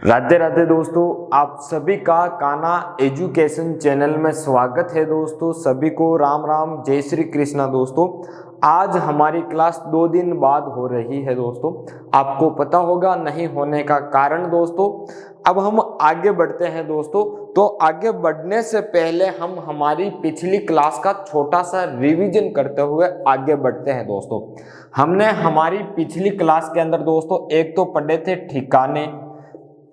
राधे राधे दोस्तों, आप सभी का कान्हा एजुकेशन चैनल में स्वागत है। दोस्तों सभी को राम राम, जय श्री कृष्णा। दोस्तों आज हमारी क्लास 2 दिन बाद हो रही है। दोस्तों आपको पता होगा नहीं होने का कारण। दोस्तों अब हम आगे बढ़ते हैं। दोस्तों तो आगे बढ़ने से पहले हम हमारी पिछली क्लास का छोटा सा रिवीजन करते हुए आगे बढ़ते हैं। दोस्तों हमने हमारी पिछली क्लास के अंदर दोस्तों एक तो पढ़े थे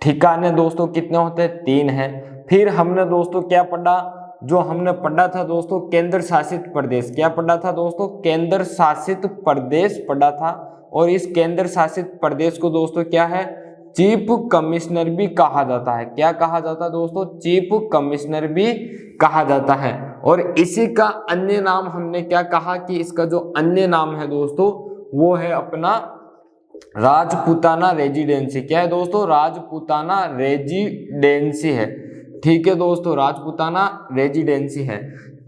ठिकाने दोस्तों कितने होते हैं, 3 हैं। फिर हमने दोस्तों क्या पढ़ा, जो हमने पढ़ा था दोस्तों केंद्र शासित प्रदेश। क्या पढ़ा था दोस्तों, केंद्र शासित प्रदेश पढ़ा था। और इस केंद्र शासित प्रदेश को दोस्तों क्या है, चीफ कमिश्नर भी कहा जाता है। क्या कहा जाता है दोस्तों, चीफ कमिश्नर भी कहा जाता है। और इसी का अन्य नाम हमने क्या कहा कि इसका जो अन्य नाम है दोस्तों वो है अपना राजपूताना रेजिडेंसी। क्या है दोस्तों, राजपूताना रेजिडेंसी है। ठीक है दोस्तों, राजपूताना रेजिडेंसी है।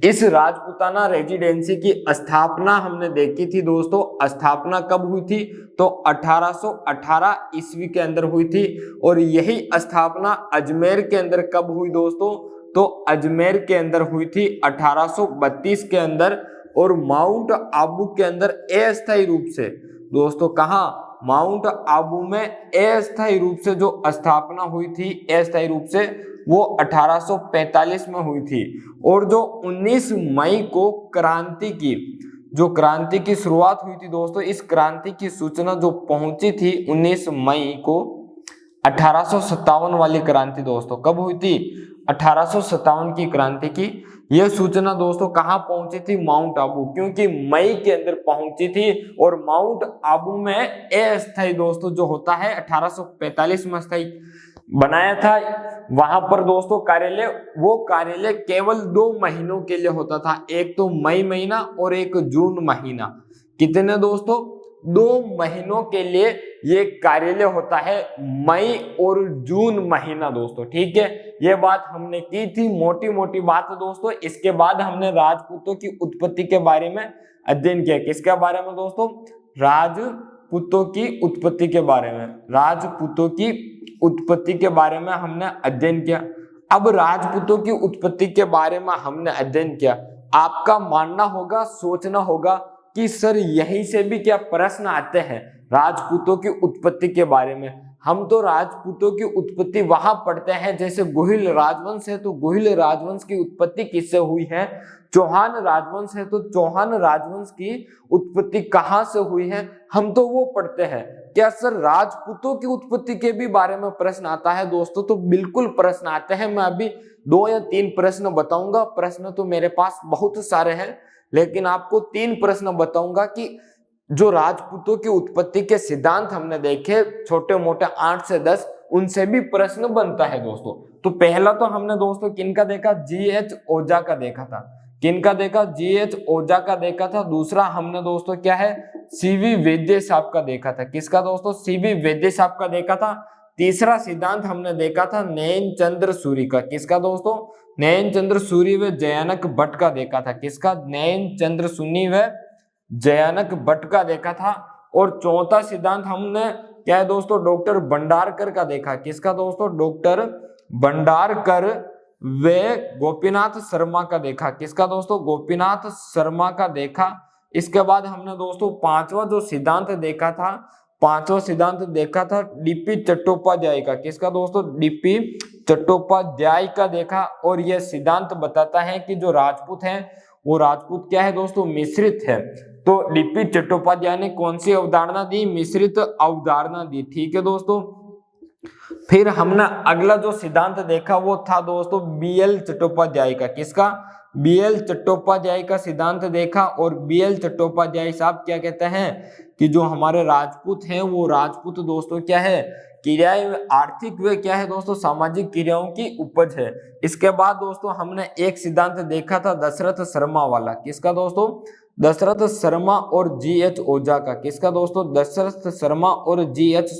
इस राजपूताना रेजिडेंसी की स्थापना हमने देखी थी दोस्तों। स्थापना कब हुई थी, तो 1818 ईस्वी के अंदर हुई थी। और यही स्थापना अजमेर के अंदर कब हुई दोस्तों, तो अजमेर के अंदर हुई थी 1832 के अंदर। और माउंट आबू के अंदर अस्थायी रूप से दोस्तों, कहाँ, माउंट आबू में अस्थायी रूप से जो स्थापना हुई थी, अस्थायी रूप से वो 1845 में हुई थी। और जो 19 मई को क्रांति की शुरुआत हुई थी दोस्तों, इस क्रांति की सूचना जो पहुंची थी 19 मई को 1857 वाली क्रांति दोस्तों, कब हुई थी, 1857 की क्रांति की यह सूचना दोस्तों कहां पहुंची थी, माउंट आबू। क्योंकि मई के अंदर पहुंची थी। और माउंट आबू में अस्थायी दोस्तों जो होता है 1845 में अस्थायी बनाया था। वहां पर दोस्तों वो कार्यालय केवल 2 महीनों के लिए होता था। एक तो मई महीना और एक जून महीना। कितने दोस्तों, 2 महीनों के लिए ये कार्यालय होता है, मई और जून महीना दोस्तों। ठीक है, ये बात हमने की थी, मोटी मोटी बात दोस्तों। इसके बाद हमने राजपूतों की उत्पत्ति के बारे में अध्ययन किया। किसके बारे में दोस्तों, राजपूतों की उत्पत्ति के बारे में। राजपूतों की उत्पत्ति के बारे में हमने अध्ययन किया। अब राजपूतों की उत्पत्ति के बारे में हमने अध्ययन किया, आपका मानना होगा, सोचना होगा कि सर यहीं से भी क्या प्रश्न आते हैं राजपूतों की उत्पत्ति के बारे में। हम तो राजपूतों की उत्पत्ति वहां पढ़ते हैं, जैसे गुहिल राजवंश है तो गुहिल राजवंश की उत्पत्ति किससे हुई है, चौहान राजवंश है तो चौहान राजवंश की उत्पत्ति कहां से हुई है, हम तो वो पढ़ते हैं। क्या सर राजपूतों की उत्पत्ति के भी बारे में प्रश्न आता है दोस्तों, तो बिल्कुल प्रश्न आते हैं। मैं अभी 2 या 3 प्रश्न बताऊंगा। प्रश्न तो मेरे पास बहुत सारे हैं, लेकिन आपको 3 प्रश्न बताऊंगा कि जो राजपूतों की उत्पत्ति के सिद्धांत हमने देखे छोटे मोटे 8 से 10, उनसे भी प्रश्न बनता है दोस्तों। तो पहला तो हमने दोस्तों किनका देखा, GH ओझा का देखा था। किनका देखा, GH ओझा का देखा था। दूसरा हमने दोस्तों क्या है, CV वैद्य साहब का देखा था। किसका दोस्तों, CV वैद्य साहब का देखा था। तीसरा सिद्धांत हमने देखा था नयन चंद्र सूरी का। किसका दोस्तों, नयन चंद्र सूरी व जयानक भट्ट का देखा था। किसका, नयन चंद्र सूरी व जयानक भट्ट का देखा था। और चौथा सिद्धांत हमने क्या है दोस्तों, डॉक्टर भंडारकर का देखा। किसका दोस्तों, डॉक्टर भंडारकर व गोपीनाथ शर्मा का देखा। किसका दोस्तों, गोपीनाथ शर्मा का देखा। इसके बाद हमने दोस्तों पांचवा जो सिद्धांत देखा था, पांचवा सिद्धांत देखा था DP चट्टोपाध्याय का। किसका दोस्तों, DP चट्टोपाध्याय का देखा। और यह सिद्धांत बताता है कि जो राजपूत हैं वो राजपूत क्या है दोस्तों, मिश्रित है। तो DP चट्टोपाध्याय ने कौन सी अवधारणा दी, मिश्रित अवधारणा दी। ठीक है दोस्तों, फिर हमने अगला जो सिद्धांत देखा वो था दोस्तों BL चट्टोपाध्याय का। किसका, BL चट्टोपाध्याय का सिद्धांत देखा। और BL चट्टोपाध्याय साहब क्या कहते हैं कि जो हमारे राजपूत हैं वो राजपूत दोस्तों क्या है, क्रियाएं आर्थिक व क्या है दोस्तों, सामाजिक क्रियाओं की उपज है। इसके बाद दोस्तों हमने एक सिद्धांत देखा था दशरथ शर्मा वाला। किसका दोस्तों, दशरथ शर्मा और GH ओझा का। किसका दोस्तों, दशरथ शर्मा और GH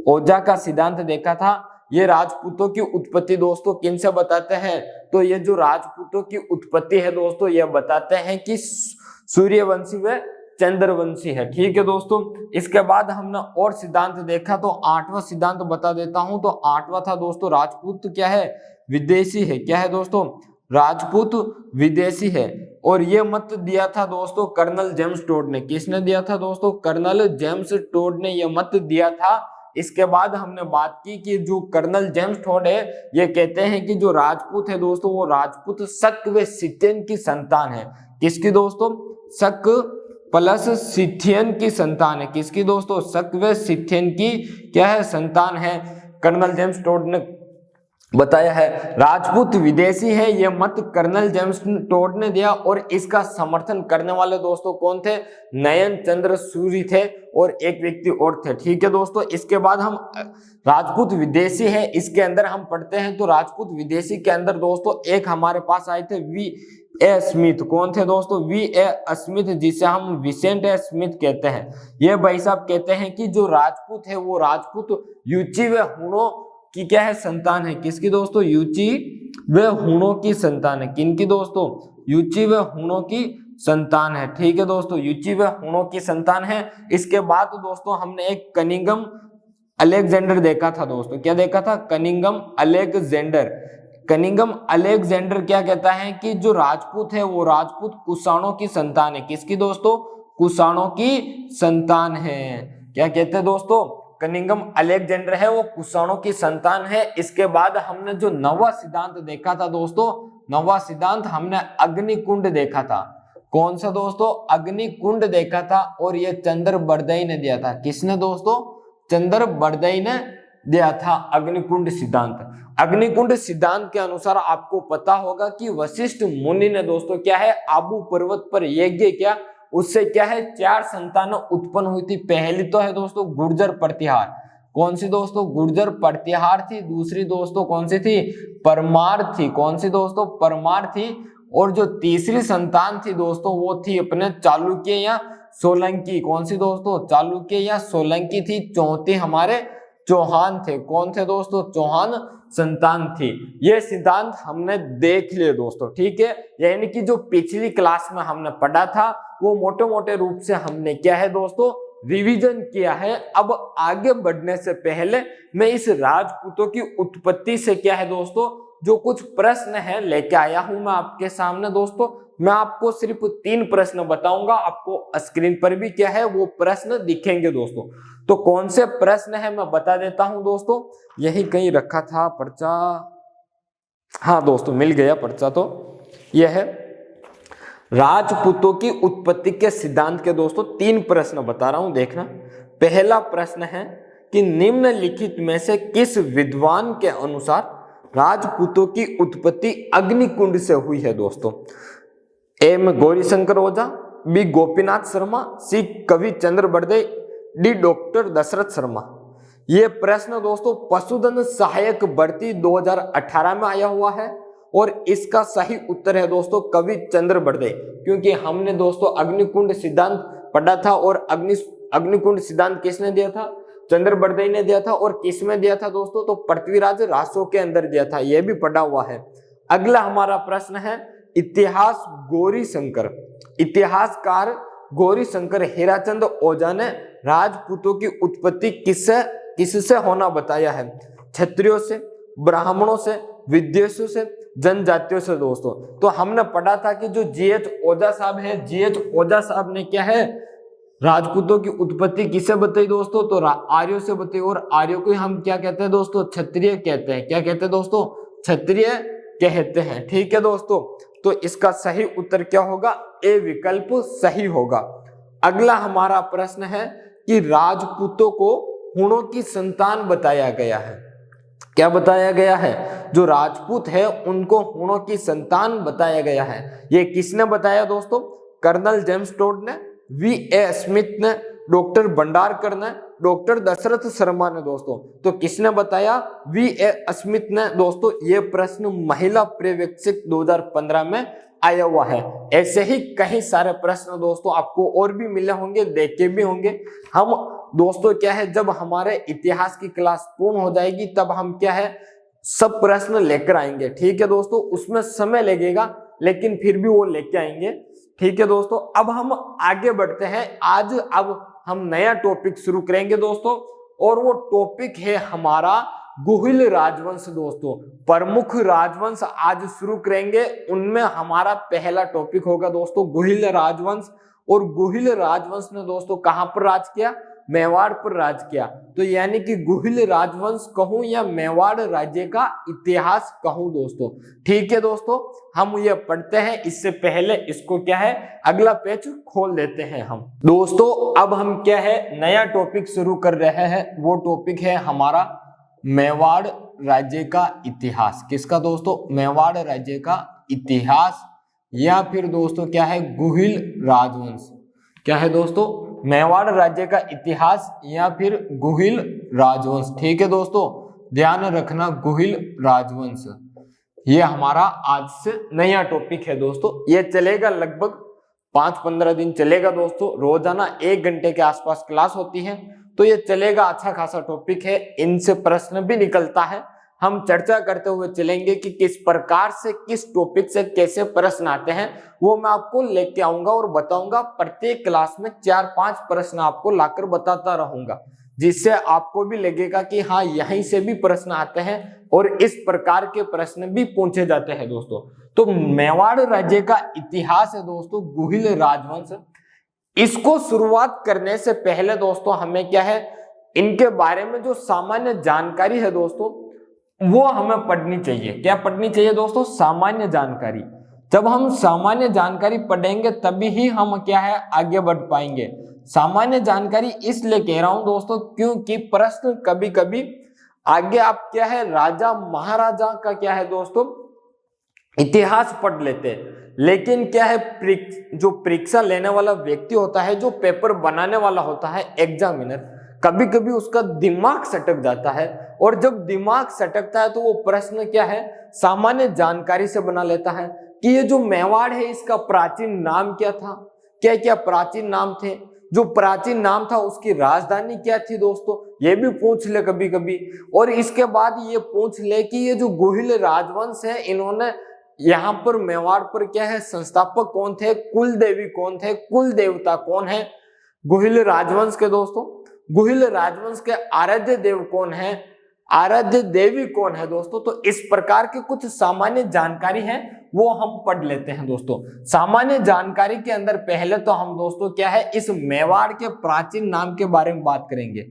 ओझा का सिद्धांत देखा था। ये राजपूतों की उत्पत्ति दोस्तों किन से बताते हैं, तो ये जो राजपूतों की उत्पत्ति है दोस्तों ये बताते हैं कि सूर्यवंशी व चंद्रवंशी है। ठीक है दोस्तों, इसके बाद हमने और सिद्धांत देखा, तो 8वां सिद्धांत बता देता हूं। तो 8वां था दोस्तों, राजपूत क्या है, विदेशी है। क्या है दोस्तों, राजपूत विदेशी है। और ये मत दिया था दोस्तों कर्नल जेम्स टोड ने। किसने दिया था दोस्तों, कर्नल जेम्स टोड ने ये मत दिया था। इसके बाद हमने बात की कि जो कर्नल जेम्स टोड है, ये कहते हैं कि जो राजपूत है दोस्तों, वो राजपूत शक व सिथियन की संतान है। किसकी दोस्तों, शक प्लस सिथियन की संतान है। किसकी दोस्तों, शक व सिथियन की क्या है, संतान है। कर्नल जेम्स टोड ने बताया है। राजपूत विदेशी है, यह मत कर्नल जेम्स टोड ने दिया, और इसका समर्थन करने वाले दोस्तों कौन थे, नयन चंद्र सूरी थे, और एक व्यक्ति और थे। ठीक है दोस्तों, इसके बाद हम राजपूत विदेशी है, इसके अंदर हम पढ़ते हैं। तो राजपूत विदेशी के अंदर दोस्तों एक हमारे पास आए थे V.A. स्मिथ। कौन थे दोस्तों, V.A. स्मिथ, जिसे हम विसेंट ए स्मिथ कहते हैं। ये भाई साहब कहते हैं कि जो राजपूत है वो राजपूत युची व हुणों की क्या है, संतान है। किसकी दोस्तों, युची व हुणों की संतान है। किनकी दोस्तों, युची व हुणों की संतान है। ठीक है दोस्तों, युची व हुणों की संतान है। इसके बाद दोस्तों हमने एक कनिंगम अलेक्जेंडर देखा था दोस्तों। क्या देखा था, कनिंगम अलेक्जेंडर। कनिंगम अलेक्जेंडर क्या कहता है कि जो राजपूत है वो राजपूत कुषाणों की संतान है। किसकी दोस्तों, कुषाणों की संतान है। क्या कहते हैं दोस्तों, कनिंगम अलेक्जेंडर है वो कुषाणों की संतान है। इसके बाद हमने जो नवा सिद्धांत देखा था दोस्तों, नवा सिद्धांत हमने अग्निकुंड देखा था। कौन सा दोस्तों, अग्निकुंड देखा था, और ये चंद्रबरदई ने दिया था। किसने दोस्तों, चंद्रबरदई ने दिया था अग्निकुंड सिद्धांत। अग्निकुंड सिद्धांत के अनुसार आपको पता होगा कि वशिष्ठ मुनि ने दोस्तों क्या है, आबू पर्वत पर यज्ञ किया, उससे क्या है 4 संतानें उत्पन्न हुई थी। पहली तो है दोस्तों गुर्जर प्रतिहार। कौन सी दोस्तों, गुर्जर प्रतिहार थी। दूसरी दोस्तों कौन सी थी, परमार थी। कौन सी दोस्तों, परमार थी। और जो तीसरी संतान थी दोस्तों वो थी अपने चालुक्य या सोलंकी। कौन सी दोस्तों, चालुक्य या सोलंकी थी। चौथी हमारे चौहान थे। कौन थे दोस्तों, चौहान संतान थी। ये सिद्धांत हमने देख लिए दोस्तों। ठीक है, यानी कि जो पिछली क्लास में हमने पढ़ा था वो मोटे मोटे रूप से हमने क्या है दोस्तों, रिवीजन किया है। अब आगे बढ़ने से पहले मैं इस राजपूतों की उत्पत्ति से क्या है दोस्तों, जो कुछ प्रश्न है लेके आया हूं मैं आपके सामने दोस्तों। मैं आपको सिर्फ 3 प्रश्न बताऊंगा, आपको स्क्रीन पर भी क्या है वो प्रश्न दिखेंगे दोस्तों। तो कौन से प्रश्न है मैं बता देता हूं दोस्तों। यही कहीं रखा था पर्चा, हाँ दोस्तों मिल गया पर्चा। तो यह है राजपूतों की उत्पत्ति के सिद्धांत के दोस्तों 3 प्रश्न बता रहा हूं, देखना। पहला प्रश्न है कि निम्नलिखित में से किस विद्वान के अनुसार राजपूतों की उत्पत्ति अग्निकुंड से हुई है दोस्तों। ए में गौरीशंकर ओझा, बी गोपीनाथ शर्मा, सी कवि चंद्रबरदई, डी डॉक्टर दशरथ शर्मा। ये प्रश्न दोस्तों पशुधन सहायक भर्ती 2018 में आया हुआ है, और इसका सही उत्तर है दोस्तों कवि चंद्रबरदई। क्योंकि हमने दोस्तों अग्निकुंड सिद्धांत पढ़ा था, और अग्निकुंड सिद्धांत किसने दिया था, चंद्रबरदई ने दिया था। और किसमें दिया था दोस्तों, तो पृथ्वीराज रासो के अंदर दिया था, यह भी पढ़ा हुआ है। अगला हमारा प्रश्न है इतिहास गौरीशंकर। इतिहासकार गौरीशंकर हेराचंद ओझा ने राजपूतों की उत्पत्ति किससे होना बताया है। क्षत्रियों से, ब्राह्मणों से, विदेशियों से, जनजातियों से दोस्तों। तो हमने पढ़ा था कि जो G.H. ओझा साहब है, G.H. ओझा साहब ने क्या है राजपूतों की उत्पत्ति किससे बताई दोस्तों, तो आर्यों से बताई। और आर्यों को हम क्या कहते हैं दोस्तों, क्षत्रिय कहते हैं। क्या कहते हैं दोस्तों, क्षत्रिय कहते हैं। ठीक है दोस्तों, तो इसका सही उत्तर क्या होगा, ए विकल्प सही होगा। अगला हमारा प्रश्न है कि राजपूतों को हुणों की संतान बताया गया है। क्या बताया गया है, जो राजपूत है उनको हुणों की संतान बताया गया है। ये किसने बताया दोस्तों, कर्नल जेम्स टोड ने, V.A. स्मिथ ने, डॉक्टर भंडारकर ने, डॉक्टर दशरथ शर्मा ने दोस्तों। तो किसने बताया, V.A. स्मिथ ने दोस्तों। ये प्रश्न महिला पर्यवेक्षक 2015 में आया हुआ है। ऐसे ही कई सारे प्रश्न दोस्तों आपको और भी मिले होंगे, देखे भी होंगे। हम दोस्तों क्या है, जब हमारे इतिहास की क्लास पूर्ण हो जाएगी तब हम क्या है सब प्रश्न लेकर आएंगे। ठीक है दोस्तों, उसमें समय लगेगा लेकिन फिर भी वो लेके आएंगे। ठीक है दोस्तों, अब हम आगे बढ़ते हैं। आज अब हम नया टॉपिक शुरू करेंगे दोस्तों, और वो टॉपिक है हमारा गुहिल राजवंश दोस्तों। प्रमुख राजवंश आज शुरू करेंगे, उनमें हमारा पहला टॉपिक होगा दोस्तों गुहिल राजवंश। और गुहिल राजवंश ने दोस्तों कहां पर राज किया? मेवाड़ पर राज किया। तो यानी कि गुहिल राजवंश कहूं या मेवाड़ राज्य का इतिहास कहूं दोस्तों। ठीक है दोस्तों, हम ये पढ़ते हैं। इससे पहले इसको क्या है, अगला पेज खोल देते हैं हम दोस्तों। अब हम क्या है, नया टॉपिक शुरू कर रहे हैं। वो टॉपिक है हमारा मेवाड़ राज्य का इतिहास। किसका दोस्तों? मेवाड़ राज्य का इतिहास, या फिर दोस्तों क्या है, गुहिल राजवंश। क्या है दोस्तों? मेवाड़ राज्य का इतिहास या फिर गुहिल राजवंश। ठीक है दोस्तों, ध्यान रखना, गुहिल राजवंश ये हमारा आज से नया टॉपिक है दोस्तों। ये चलेगा लगभग 5-15 दिन चलेगा दोस्तों। रोजाना 1 घंटे के आसपास क्लास होती है, तो ये चलेगा। अच्छा खासा टॉपिक है, इनसे प्रश्न भी निकलता है। हम चर्चा करते हुए चलेंगे कि किस प्रकार से, किस टॉपिक से कैसे प्रश्न आते हैं, वो मैं आपको लेके आऊंगा और बताऊंगा। प्रत्येक क्लास में 4-5 प्रश्न आपको लाकर बताता रहूंगा, जिससे आपको भी लगेगा कि हाँ यहीं से भी प्रश्न आते हैं और इस प्रकार के प्रश्न भी पूछे जाते हैं दोस्तों। तो मेवाड़ राज्य का इतिहास है दोस्तों गुहिल राजवंश। इसको शुरुआत करने से पहले दोस्तों हमें क्या है, इनके बारे में जो सामान्य जानकारी है दोस्तों वो हमें पढ़नी चाहिए। क्या पढ़नी चाहिए दोस्तों? सामान्य जानकारी। जब हम सामान्य जानकारी पढ़ेंगे तभी ही हम क्या है, आगे बढ़ पाएंगे। सामान्य जानकारी इसलिए कह रहा हूं दोस्तों क्योंकि प्रश्न कभी कभी आगे आप क्या है, राजा महाराजा का क्या है दोस्तों इतिहास पढ़ लेते हैं, लेकिन क्या है, जो परीक्षा लेने वाला व्यक्ति होता है, जो पेपर बनाने वाला होता है एग्जामिनर, कभी कभी उसका दिमाग सटक जाता है। और जब दिमाग सटकता है तो वो प्रश्न क्या है, सामान्य जानकारी से बना लेता है कि ये जो मेवाड़ है इसका प्राचीन नाम क्या था, क्या क्या प्राचीन नाम थे, जो प्राचीन नाम था उसकी राजधानी क्या थी दोस्तों, ये भी पूछ ले कभी कभी। और इसके बाद ये पूछ ले कि ये जो गुहिल राजवंश है, इन्होंने यहाँ पर मेवाड़ पर क्या है, संस्थापक कौन थे, कुल देवी कौन थे, कुल देवता कौन है गुहिल राजवंश के दोस्तों, गुहिल राजवंश के आराध्य देव कौन है, आराध्य देवी कौन है दोस्तों। तो इस प्रकार की कुछ सामान्य जानकारी है वो हम पढ़ लेते हैं दोस्तों। सामान्य जानकारी के अंदर पहले तो हम दोस्तों क्या है, इस मेवाड़ के प्राचीन नाम के बारे में बात करेंगे।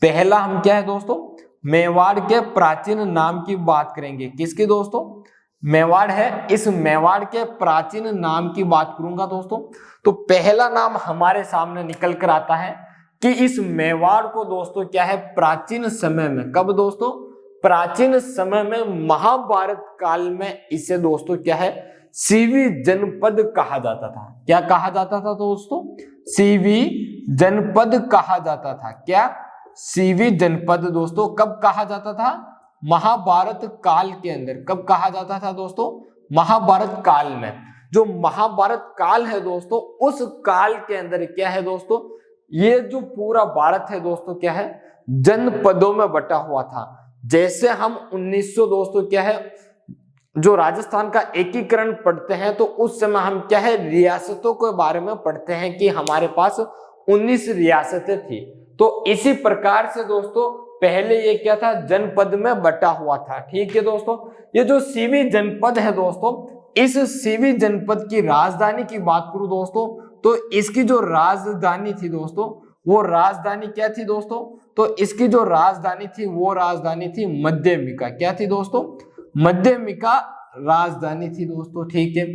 पहला हम क्या है दोस्तों, मेवाड़ के प्राचीन नाम की बात करेंगे। किसकी दोस्तों? मेवाड़ है, इस मेवाड़ के प्राचीन नाम की बात करूंगा दोस्तों। तो पहला नाम हमारे सामने निकल कर आता है कि इस मेवाड़ को दोस्तों क्या है, प्राचीन समय में, कब दोस्तों, प्राचीन समय में महाभारत काल में इसे दोस्तों क्या है, सीवी जनपद कहा जाता था। क्या कहा जाता था दोस्तों? सीवी जनपद कहा जाता था। क्या? सीवी जनपद दोस्तों कब कहा जाता था? महाभारत काल के अंदर। कब कहा जाता था दोस्तों? महाभारत काल में। जो महाभारत काल है दोस्तों, उस काल के अंदर क्या है दोस्तों, ये जो पूरा भारत है दोस्तों क्या है, जनपदों में बटा हुआ था। जैसे हम 1900 दोस्तों क्या है, जो राजस्थान का एकीकरण पढ़ते हैं, तो उस समय हम क्या है, रियासतों के बारे में पढ़ते हैं कि हमारे पास 19 रियासतें थी। तो इसी प्रकार से दोस्तों पहले ये क्या था, जनपद में बटा हुआ था। ठीक है दोस्तों, ये जो सीवी जनपद है दोस्तों, इस सीवी जनपद की राजधानी की बात करूं दोस्तों, तो इसकी जो राजधानी थी दोस्तों, वो राजधानी क्या थी दोस्तों, तो इसकी जो राजधानी थी वो राजधानी थी मध्यमिका। क्या थी दोस्तों? मध्यमिका राजधानी थी दोस्तों। ठीक है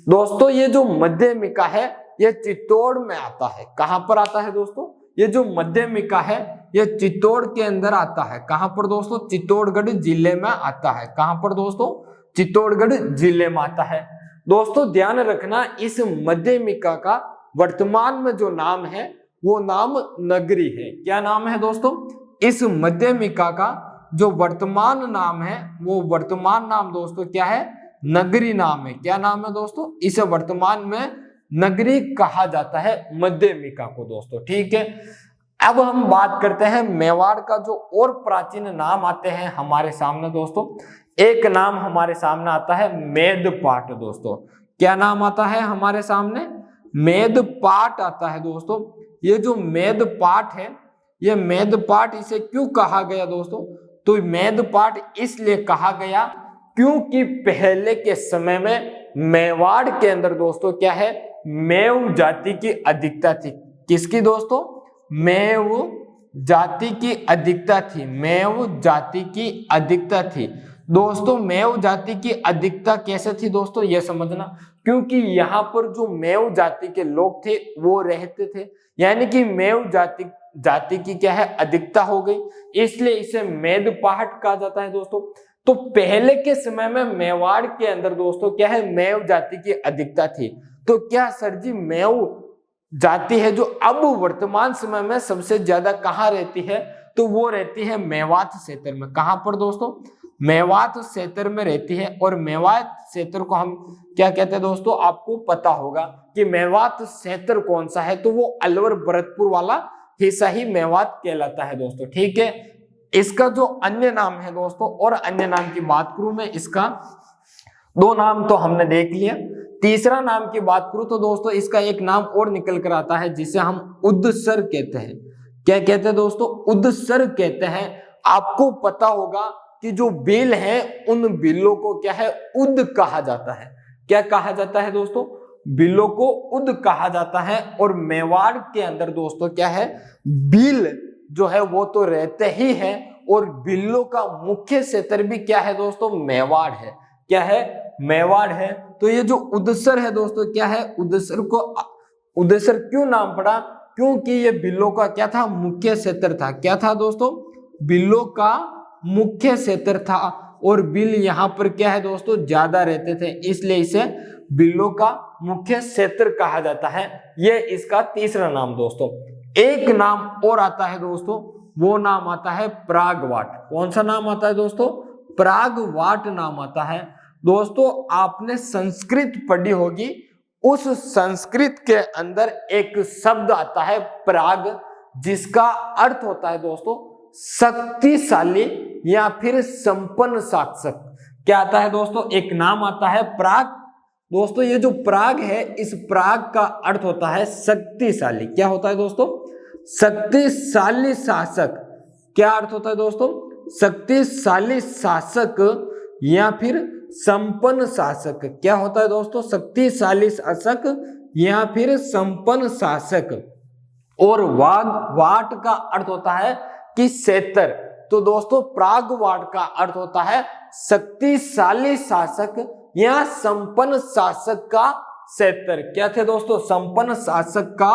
दोस्तों, ये जो मध्यमिका है ये चित्तौड़ में आता है। कहां पर आता है दोस्तों? ये जो मध्यमिका है ये चित्तौड़ के अंदर आता है। कहां पर दोस्तों? चित्तौड़गढ़ जिले में आता है। कहां पर दोस्तों? चित्तौड़गढ़ जिले में आता है। दोस्तों ध्यान रखना, इस मध्यमिका का वर्तमान में जो नाम है वो नाम नगरी है। क्या नाम है दोस्तों? इस मध्यमिका का जो वर्तमान नाम है वो वर्तमान नाम दोस्तों क्या है, नगरी नाम है। क्या नाम है दोस्तों? इसे वर्तमान में नगरी कहा जाता है मध्यमिका को दोस्तों। ठीक है, अब हम बात करते हैं मेवाड़ का जो और प्राचीन नाम आते हैं हमारे सामने दोस्तों। एक नाम हमारे सामने आता है मेदपाट दोस्तों। क्या नाम आता है हमारे सामने? मेदपाट आता है दोस्तों। ये जो मेदपाट है, ये मेदपाट इसे क्यों कहा गया दोस्तों? तो मेदपाट इसलिए कहा गया क्योंकि पहले के समय में मेवाड़ के अंदर दोस्तों क्या है, मेव जाति की अधिकता थी। किसकी दोस्तों? मेव जाति की अधिकता थी। मेव जाति की अधिकता थी दोस्तों। मेव जाति की अधिकता कैसे थी दोस्तों, यह समझना, क्योंकि यहाँ पर जो मेव जाति के लोग थे वो रहते थे, यानी कि मेव जाति की क्या है, अधिकता हो गई, इसलिए इसे मेदपाट कहा जाता है दोस्तों। तो पहले के समय में मेवाड़ के अंदर दोस्तों क्या है, मेव जाति की अधिकता थी। तो क्या सर जी मेव जाति है जो अब वर्तमान समय में सबसे ज्यादा कहाँ रहती है? तो वो रहती है मेवात क्षेत्र में। कहां पर दोस्तों? मेवात क्षेत्र में रहती है। और मेवात क्षेत्र को हम क्या कहते हैं दोस्तों? आपको पता होगा कि मेवात क्षेत्र कौन सा है, तो वो अलवर भरतपुर वाला हिस्सा ही मेवात कहलाता है दोस्तों। ठीक है, इसका जो अन्य नाम है दोस्तों, और अन्य नाम की बात करूं मैं, इसका दो नाम तो हमने देख लिया, तीसरा नाम की बात करूं तो दोस्तों इसका एक नाम और निकल कर आता है जिसे हम उद्सर कहते हैं। क्या कहते हैं दोस्तों? उद्सर कहते हैं। आपको पता होगा कि जो बिल है उन बिलों को क्या है, उद कहा जाता है। क्या कहा जाता है दोस्तों? बिलों को उद कहा जाता है। और मेवाड़ के अंदर दोस्तों क्या है, बिल जो है वो तो रहते ही है, और बिल्लों का मुख्य क्षेत्र भी क्या है दोस्तों, मेवाड़ है। क्या है? मेवाड़ है। तो ये जो उद्सर है दोस्तों क्या है, उद्सर को उद्सर क्यों नाम पड़ा? क्योंकि ये बिल्लों का क्या था, मुख्य क्षेत्र था। क्या था दोस्तों? बिल्लों का मुख्य क्षेत्र था। और बिल यहाँ पर क्या है दोस्तों, ज्यादा रहते थे, इसलिए इसे बिल्लों का मुख्य क्षेत्र कहा जाता है। ये इसका तीसरा नाम दोस्तों। एक नाम और आता है दोस्तों, वो नाम आता है प्रागवाट। कौन सा नाम आता है दोस्तों? प्रागवाट नाम आता है दोस्तों। आपने संस्कृत पढ़ी होगी, उस संस्कृत के अंदर एक शब्द आता है प्राग, जिसका अर्थ होता है दोस्तों शक्तिशाली या फिर संपन्न शासक। क्या आता है दोस्तों? एक नाम आता है प्राग दोस्तों। ये जो प्राग है, इस प्राग का अर्थ होता है शक्तिशाली। क्या होता है दोस्तों? शक्तिशाली शासक। क्या अर्थ होता है दोस्तों? शक्तिशाली शासक या फिर संपन्न शासक। क्या होता है दोस्तों? शक्तिशाली शासक या फिर संपन्न शासक। और वाट का अर्थ होता है कि क्षेत्र। तो दोस्तों प्रागवाट का अर्थ होता है शक्तिशाली शासक या संपन्न शासक का क्षेत्र। क्या थे दोस्तों? संपन्न शासक का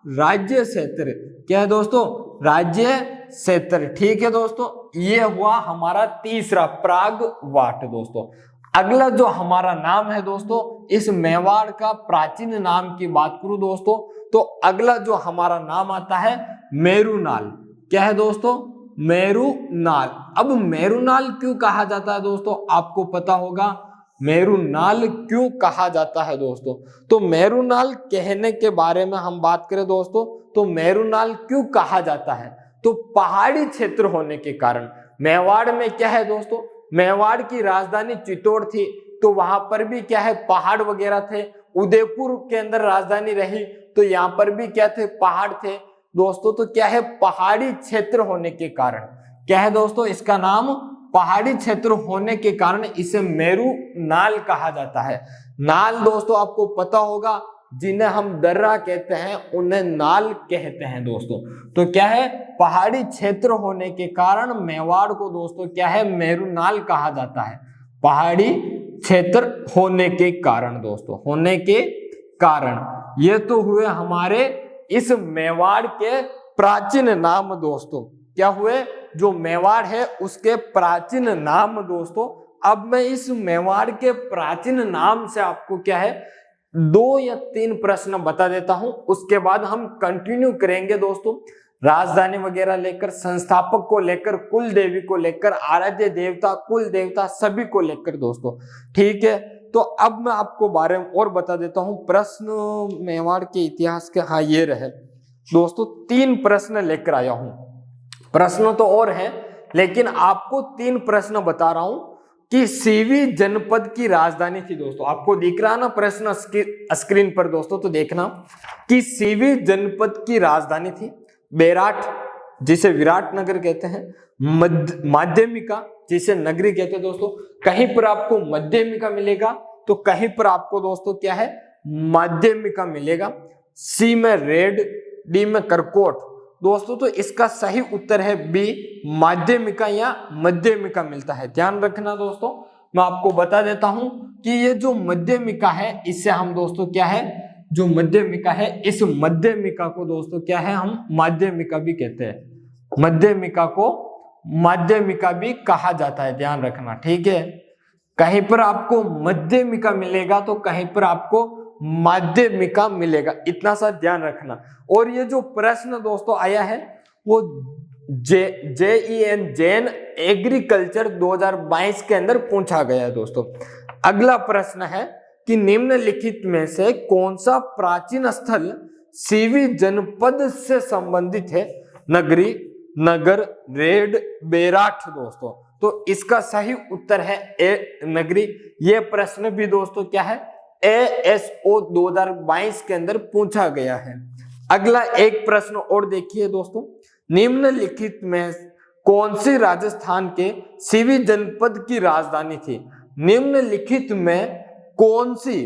राज्य क्षेत्र। क्या है दोस्तों? राज्य क्षेत्र। ठीक है दोस्तों, ये हुआ हमारा तीसरा प्रागवाट दोस्तों। अगला जो हमारा नाम है दोस्तों, इस मेवाड़ का प्राचीन नाम की बात करूं दोस्तों, तो अगला जो हमारा नाम आता है मेरुनाल। क्या है दोस्तों? मेरुनाल। अब मेरुनाल क्यों कहा जाता है दोस्तों? आपको पता होगा मेरुनाल क्यों कहा जाता है दोस्तों। तो मेरुनाल कहने के बारे में हम बात करें दोस्तों, तो मेरुनाल क्यों कहा जाता है? तो पहाड़ी क्षेत्र होने के कारण। मेवाड़ में क्या है दोस्तों, मेवाड़ की राजधानी चित्तौड़ थी, तो वहां पर भी क्या है, पहाड़ वगैरह थे। उदयपुर के अंदर राजधानी रही, तो यहाँ पर भी क्या थे, पहाड़ थे दोस्तों। तो क्या है, पहाड़ी क्षेत्र होने के कारण क्या है दोस्तों, इसका नाम पहाड़ी क्षेत्र होने के कारण इसे मेरू नाल कहा जाता है। नाल दोस्तों आपको पता होगा, जिन्हें हम दर्रा कहते हैं उन्हें नाल कहते हैं दोस्तों। तो क्या है, पहाड़ी क्षेत्र होने के कारण मेवाड़ को दोस्तों क्या है, मेरुनाल कहा जाता है। पहाड़ी क्षेत्र होने के कारण दोस्तों, होने के कारण। ये तो हुए हमारे इस मेवाड़ के प्राचीन नाम दोस्तों। क्या हुए, जो मेवाड़ है उसके प्राचीन नाम दोस्तों। अब मैं इस मेवाड़ के प्राचीन नाम से आपको क्या है, 2 या 3 प्रश्न बता देता हूं, उसके बाद हम कंटिन्यू करेंगे दोस्तों। राजधानी वगैरह लेकर, संस्थापक को लेकर, कुल देवी को लेकर, आराध्य देवता, कुल देवता सभी को लेकर दोस्तों। ठीक है, तो अब मैं आपको बारे में और बता देता हूं प्रश्न मेवाड़ के इतिहास के। हाँ ये रहे दोस्तों, 3 प्रश्न लेकर आया हूं। प्रश्न तो और हैं, लेकिन आपको 3 प्रश्न बता रहा हूं। कि सीवी जनपद की राजधानी थी दोस्तों। आपको दिख रहा ना प्रश्न स्क्रीन पर दोस्तों, तो देखना कि सीवी जनपद की राजधानी थी बेराट, जिसे विराट नगर कहते हैं, माध्यमिका जिसे नगरी कहते हैं दोस्तों। कहीं पर आपको मध्यमिका मिलेगा तो कहीं पर आपको दोस्तों क्या है, माध्यमिका मिलेगा। सी में रेड, डी में करकोट दोस्तों, तो इसका सही उत्तर है बी, माध्यमिका या मध्यमिका मिलता है। ध्यान रखना दोस्तों, मैं आपको बता देता हूं कि ये जो मध्यमिका है इससे हम दोस्तों क्या है, जो मध्यमिका है इस मध्यमिका को दोस्तों क्या है, हम माध्यमिका भी कहते हैं। मध्यमिका को माध्यमिका भी कहा जाता है, ध्यान रखना, ठीक है। कहीं पर आपको मध्यमिका मिलेगा तो कहीं पर आपको माध्यमिका मिलेगा, इतना सा ध्यान रखना। और ये जो प्रश्न दोस्तों आया है वो जैन एग्रीकल्चर 2022 के अंदर पूछा गया है दोस्तों। अगला प्रश्न है कि निम्नलिखित में से कौन सा प्राचीन स्थल सीवी जनपद से संबंधित है? नगरी, नगर, रेड, बेराट दोस्तों, तो इसका सही उत्तर है ए, नगरी। ये प्रश्न भी दोस्तों क्या है, ASO 2022 के अंदर पूछा गया है। अगला एक प्रश्न और देखिए दोस्तों, निम्नलिखित में कौन सी राजस्थान के सीवी जनपद की राजधानी थी? निम्नलिखित में कौन सी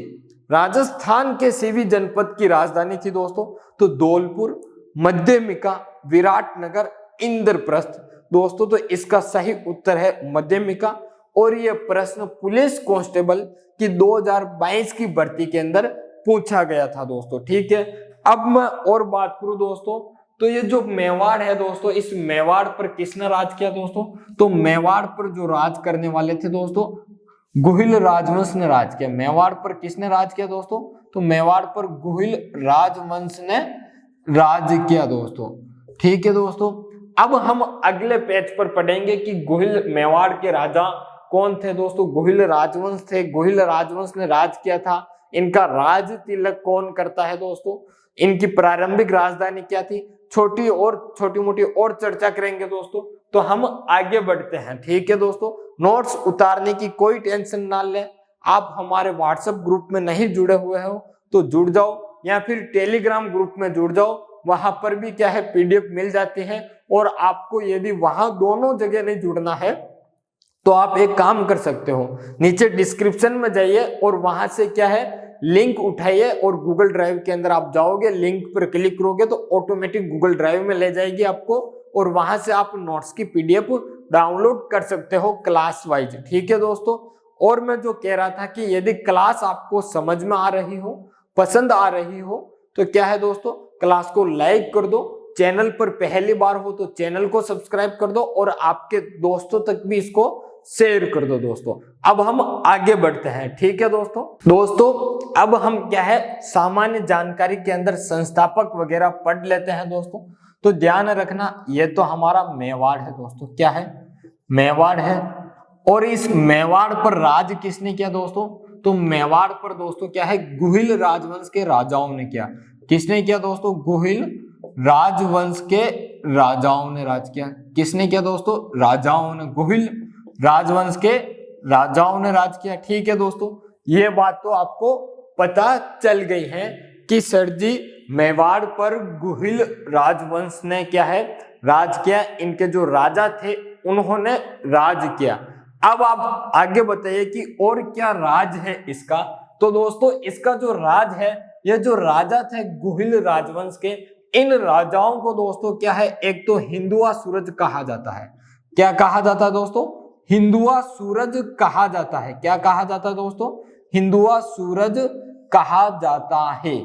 राजस्थान के सीवी जनपद की राजधानी थी दोस्तों? तो धौलपुर, मध्यमिका, विराटनगर, इंद्रप्रस्थ दोस्तों, तो इसका सही उत्तर है मध्यमिका। और यह प्रश्न पुलिस कांस्टेबल की 2022 की भर्ती के अंदर पूछा गया था दोस्तों, ठीक है। अब मैं और बात करूं दोस्तों, तो ये जो मेवाड़ है दोस्तों, इस मेवाड़ पर किसने राज किया दोस्तों? तो मेवाड़ पर जो राज करने वाले थे दोस्तों, गुहिल राजवंश ने राज किया। मेवाड़ पर किसने राज किया दोस्तों? तो मेवाड़ पर गुहिल राजवंश ने राज किया दोस्तों, ठीक है दोस्तों। अब हम अगले पेज पर पढ़ेंगे कि गुहिल मेवाड़ के राजा कौन थे दोस्तों? गुहिल राजवंश थे, गुहिल राजवंश ने राज किया था। इनका राज तिलक कौन करता है दोस्तों? इनकी प्रारंभिक राजधानी क्या थी? छोटी मोटी और चर्चा करेंगे दोस्तों, तो हम आगे बढ़ते हैं, ठीक है दोस्तों। नोट्स उतारने की कोई टेंशन ना लें। आप हमारे व्हाट्सएप ग्रुप में नहीं जुड़े हुए हो तो जुड़ जाओ, या फिर टेलीग्राम ग्रुप में जुड़ जाओ, वहां पर भी क्या है, PDF मिल जाती है। और आपको यदि वहां दोनों जगह नहीं जुड़ना है तो आप एक काम कर सकते हो, नीचे डिस्क्रिप्शन में जाइए और वहां से क्या है, लिंक उठाइए और गूगल ड्राइव के अंदर आप जाओगे, लिंक पर क्लिक करोगे तो ऑटोमेटिक गूगल ड्राइव में ले जाएगी आपको, और वहां से आप नोट्स की PDF डाउनलोड कर सकते हो क्लास वाइज, ठीक है दोस्तों। और मैं जो कह रहा था कि यदि क्लास आपको समझ में आ रही हो, पसंद आ रही हो, तो क्या है दोस्तों, क्लास को लाइक कर दो। चैनल पर पहली बार हो तो चैनल को सब्सक्राइब कर दो और आपके दोस्तों तक भी इसको शेयर कर दो दोस्तों। अब हम आगे बढ़ते हैं, ठीक है दोस्तों। अब हम क्या है, सामान्य जानकारी के अंदर संस्थापक वगैरह पढ़ लेते हैं दोस्तों। तो ध्यान रखना, ये तो हमारा मेवाड़ है दोस्तों, क्या है, मेवाड़ है। और इस मेवाड़ पर राज किसने किया दोस्तों? तो मेवाड़ पर दोस्तों क्या है, गुहिल राजवंश के राजाओं ने किया। किसने किया दोस्तों? गुहिल राजवंश के राजाओं ने राज किया। किसने किया दोस्तों? राजाओं ने, गुहिल राजवंश के राजाओं ने राज किया, ठीक है दोस्तों। ये बात तो आपको पता चल गई है कि सर जी मेवाड़ पर गुहिल राजवंश ने क्या है, राज किया। इनके जो राजा थे उन्होंने राज किया। अब आप आगे बताइए कि और क्या राज है इसका? तो दोस्तों इसका जो राज है, ये जो राजा थे गुहिल राजवंश के, इन राजाओं को दोस्तों क्या है, एक तो हिंदुआ सूरज कहा जाता है। क्या कहा जाता है दोस्तों? हिंदुआ सूरज कहा जाता है। क्या कहा जाता है दोस्तों? हिंदुआ सूरज कहा जाता है।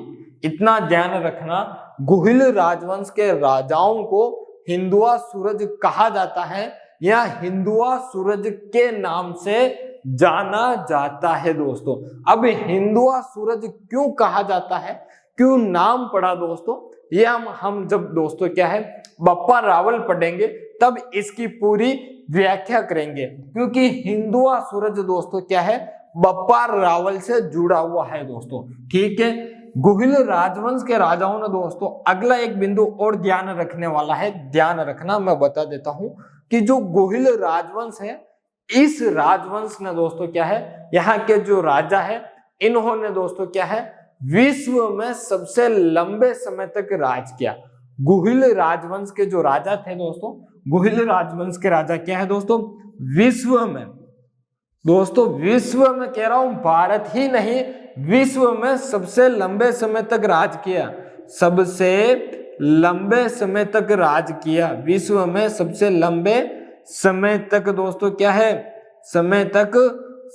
इतना ध्यान रखना, गुहिल राजवंश के राजाओं को हिंदुआ सूरज कहा जाता है या हिंदुआ सूरज के नाम से जाना जाता है दोस्तों। अब हिंदुआ सूरज क्यों कहा जाता है, क्यों नाम पड़ा दोस्तों, ये हम जब दोस्तों क्या है, बप्पा रावल पढ़ेंगे तब इसकी पूरी व्याख्या करेंगे। क्योंकि हिंदुआ सूरज दोस्तों क्या है, बप्पा रावल से जुड़ा हुआ है दोस्तों, ठीक है। गुहिल राजवंश के राजाओं ने दोस्तों, अगला एक बिंदु और ध्यान रखने वाला है, ध्यान रखना, मैं बता देता हूं कि जो गुहिल राजवंश है इस राजवंश ने दोस्तों क्या है, यहाँ के जो राजा है इन्होंने दोस्तों क्या है, विश्व में सबसे लंबे समय तक राज किया। गुहिल राजवंश के जो राजा थे दोस्तों, गुहिल राजवंश के राजा क्या है दोस्तों, विश्व में, दोस्तों विश्व में कह रहा हूं, भारत ही नहीं विश्व में सबसे लंबे समय तक राज किया, सबसे लंबे समय तक राज किया, विश्व में सबसे लंबे समय तक दोस्तों क्या है, समय तक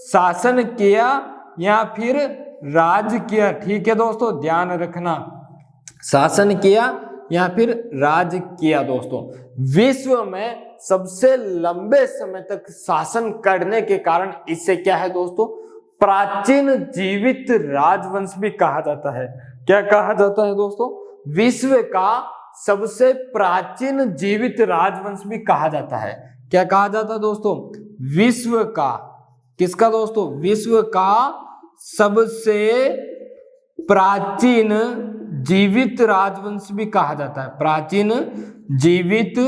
शासन किया या फिर राज किया। ठीक है दोस्तों, ध्यान रखना, शासन किया या फिर राज किया। दोस्तों विश्व में सबसे लंबे समय तक शासन करने के कारण इसे क्या है दोस्तों, प्राचीन जीवित राजवंश भी कहा जाता है। क्या कहा जाता है दोस्तों, विश्व का सबसे प्राचीन जीवित राजवंश भी कहा जाता है। क्या कहा जाता है दोस्तों, विश्व का, किसका दोस्तों, विश्व का सबसे प्राचीन जीवित राजवंश भी कहा जाता है, प्राचीन जीवित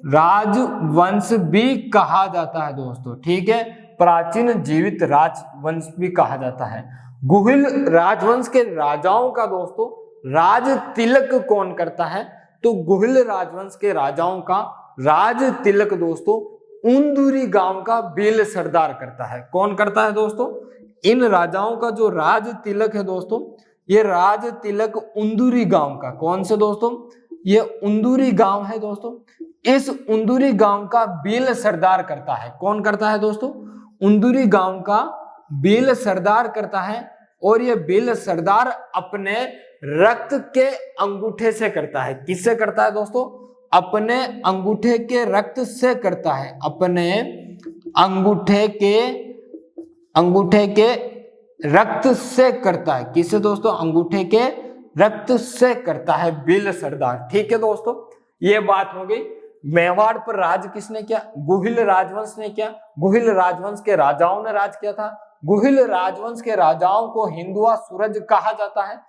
राजवंश भी कहा जाता है दोस्तों। ठीक है, प्राचीन जीवित राजवंश भी कहा जाता है। गुहिल राजवंश के राजाओं का दोस्तों राज तिलक कौन करता है, तो गुहिल राजवंश के राजाओं का राज तिलक दोस्तों उंदूरी गांव का बेल सरदार करता है। कौन करता है दोस्तों, इन राजाओं का जो राज तिलक है दोस्तों, ये राज तिलक उंदूरी गांव का, कौन से दोस्तों, ये उंदूरी गांव है दोस्तों, इस उंदूरी गांव का बेल सरदार करता है। कौन करता है दोस्तों, उंदूरी गांव का बेल सरदार करता है, और ये बेल सरदार अपने रक्त के अंगूठे से करता है। किससे करता है दोस्तों, अपने अंगूठे के रक्त से करता है, अपने अंगूठे के रक्त से करता है। किससे दोस्तों, अंगूठे के रक्त से करता है बेल सरदार। ठीक है दोस्तों, ये बात हो गई। मेवाड़ पर राज किसने किया, गुहिल राजवंश ने किया। गुहिल राजवंश के राजाओं ने राज किया था। गुहिल राजवंश के राजाओं को हिंदुआ सूरज कहा जाता है।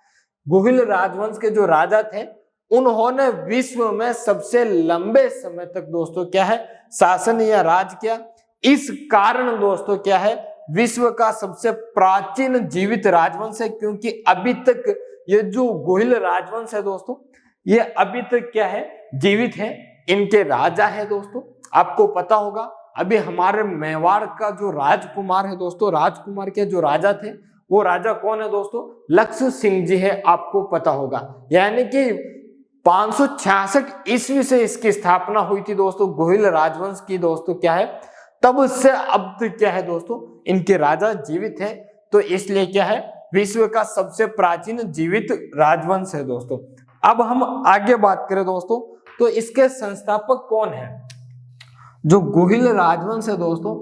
गुहिल राजवंश के जो राजा थे उन्होंने विश्व में सबसे लंबे समय तक दोस्तों क्या है, शासन या राज किया। इस कारण दोस्तों क्या है, विश्व का सबसे प्राचीन जीवित राजवंश है, क्योंकि अभी तक ये जो गुहिल राजवंश है दोस्तों, ये अभी तक क्या है, जीवित है। इनके राजा है दोस्तों, आपको पता होगा अभी हमारे मेवाड़ का जो राजकुमार है दोस्तों, राजकुमार के जो राजा थे वो राजा कौन है दोस्तों, लक्ष्य सिंह जी है, आपको पता होगा। यानी कि 566 ईस्वी से इसकी स्थापना हुई थी दोस्तों, गुहिल राजवंश की दोस्तों क्या है, तब से अब तक क्या है दोस्तों, इनके राजा जीवित है। तो इसलिए क्या है, विश्व का सबसे प्राचीन जीवित राजवंश है दोस्तों। अब हम आगे बात करें दोस्तों, तो इसके संस्थापक कौन है, जो गुहिल राजवंश है दोस्तों,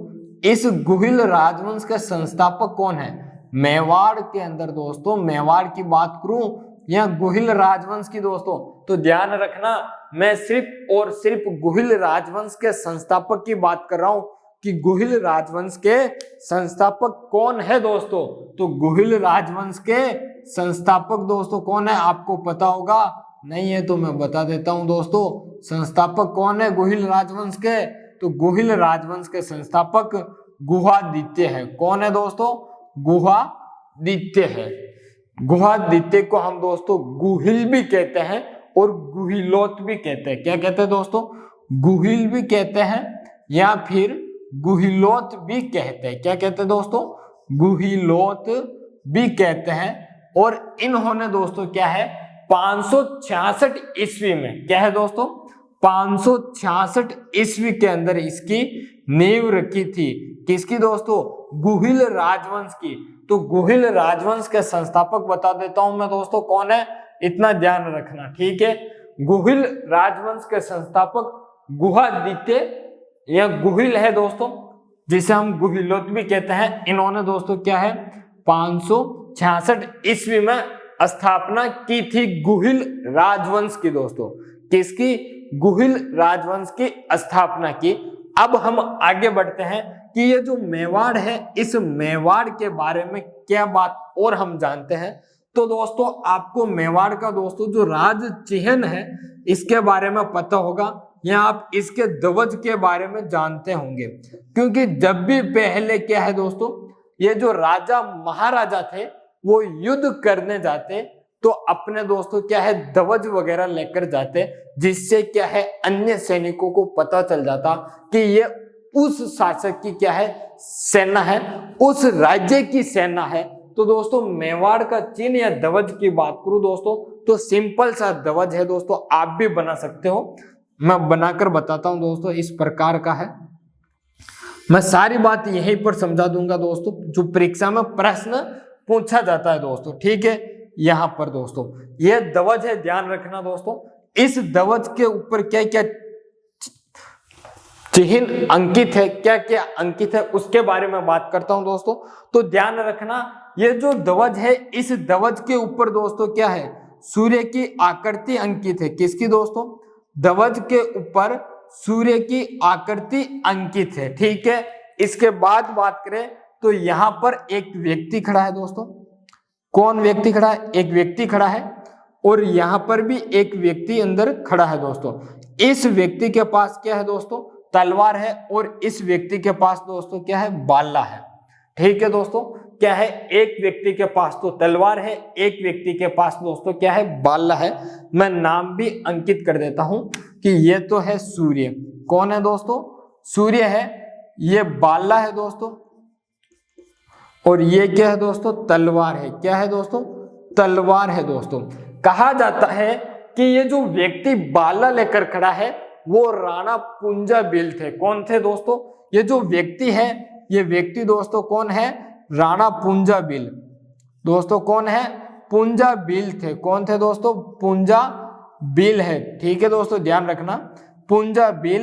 इस गुहिल राजवंश के संस्थापक कौन है। मेवाड़ के अंदर दोस्तों, मेवाड़ की बात करूं या गुहिल राजवंश की दोस्तों, तो ध्यान रखना मैं सिर्फ और सिर्फ गुहिल राजवंश के संस्थापक की बात कर रहा हूं कि गुहिल राजवंश के संस्थापक कौन है दोस्तों। तो गुहिल राजवंश के संस्थापक दोस्तों कौन है, आपको पता होगा, नहीं है तो मैं बता देता हूं दोस्तों। संस्थापक कौन है गुहिल राजवंश के, तो गुहिल राजवंश के संस्थापक गुहादित्य है। कौन है दोस्तों, गुहादित्य है। गुहादित्य को हम दोस्तों गुहिल भी कहते हैं और गुहिलोत भी कहते हैं। क्या कहते हैं दोस्तों, गुहिल भी कहते हैं या फिर गुहिलोत भी कहते हैं। क्या कहते हैं दोस्तों, गुहिलोत भी कहते हैं। और इन्होंने दोस्तों क्या है, 566 ईस्वी में, क्या है दोस्तों, 566 ईस्वी के अंदर इसकी नींव रखी थी। किसकी दोस्तों, गुहिल राजवंश की। तो गुहिल राजवंश के संस्थापक बता देता हूं मैं दोस्तों कौन है, इतना ध्यान रखना। ठीक है, गुहिल राजवंश के संस्थापक गुहादित्य या गुहिल है दोस्तों, जिसे हम गुहिलोत भी कहते हैं। इन्होंने दोस्तों क्या है, 566 ईस्वी में स्थापना की थी गुहिल राजवंश की दोस्तों। किसकी, गुहिल राजवंश की स्थापना की। अब हम आगे बढ़ते हैं कि ये जो मेवाड़ है, इस मेवाड़ के बारे में क्या बात और हम जानते हैं। तो दोस्तों आपको मेवाड़ का दोस्तों जो राज चिन्ह है इसके बारे में पता होगा। या आप इसके ध्वज के बारे में जानते होंगे, क्योंकि जब भी पहले क्या है दोस्तों, ये जो राजा महाराजा थे वो युद्ध करने जाते तो अपने दोस्तों क्या है ध्वज वगैरह लेकर जाते, जिससे क्या है अन्य सैनिकों को पता चल जाता कि ये उस शासक की क्या है सेना है, उस राज्य की सेना है। तो दोस्तों मेवाड़ का चिन्ह या ध्वज की बात करूं दोस्तों तो सिंपल सा ध्वज है दोस्तों, आप भी बना सकते हो, मैं बनाकर बताता हूं दोस्तों, इस प्रकार का है। मैं सारी बात यहीं पर समझा दूंगा दोस्तों, जो परीक्षा में प्रश्न पूछा जाता है दोस्तों, ठीक है। यहां पर दोस्तों यह ध्वज है, ध्यान रखना दोस्तों। इस ध्वज के ऊपर क्या क्या चिन्ह अंकित है, क्या क्या अंकित है, उसके बारे में बात करता हूं दोस्तों। तो ध्यान रखना, ये जो ध्वज है इस ध्वज के ऊपर दोस्तों क्या है, सूर्य की आकृति अंकित है। किसकी दोस्तों, ध्वज के ऊपर सूर्य की आकृति अंकित है, ठीक है। इसके बाद बात करें तो यहां पर एक व्यक्ति खड़ा है दोस्तों। कौन व्यक्ति खड़ा है, एक व्यक्ति खड़ा है, और यहां पर भी एक व्यक्ति अंदर खड़ा है दोस्तों। इस व्यक्ति के पास क्या है दोस्तों, तलवार है, और इस व्यक्ति के पास दोस्तों क्या है, बाला है, ठीक है दोस्तों। क्या है, एक व्यक्ति के पास तो तलवार है, एक व्यक्ति के पास दोस्तों क्या है, बाला है। मैं नाम भी अंकित कर देता हूं कि ये तो है सूर्य। कौन है दोस्तों, सूर्य है, ये बाला है दोस्तों, और ये क्या है दोस्तों, तलवार है। क्या है दोस्तों, तलवार है दोस्तों। कहा जाता है कि ये जो व्यक्ति बाला लेकर खड़ा है वो राणा पुंजाबिल थे। कौन थे दोस्तों, ये जो व्यक्ति है, ये व्यक्ति दोस्तों कौन है, राणा पुंजाबिल। दोस्तों कौन है, पुंजाबिल थे। कौन थे दोस्तों, पुंजाबिल है, ठीक है दोस्तों, ध्यान रखना, पुंजाबिल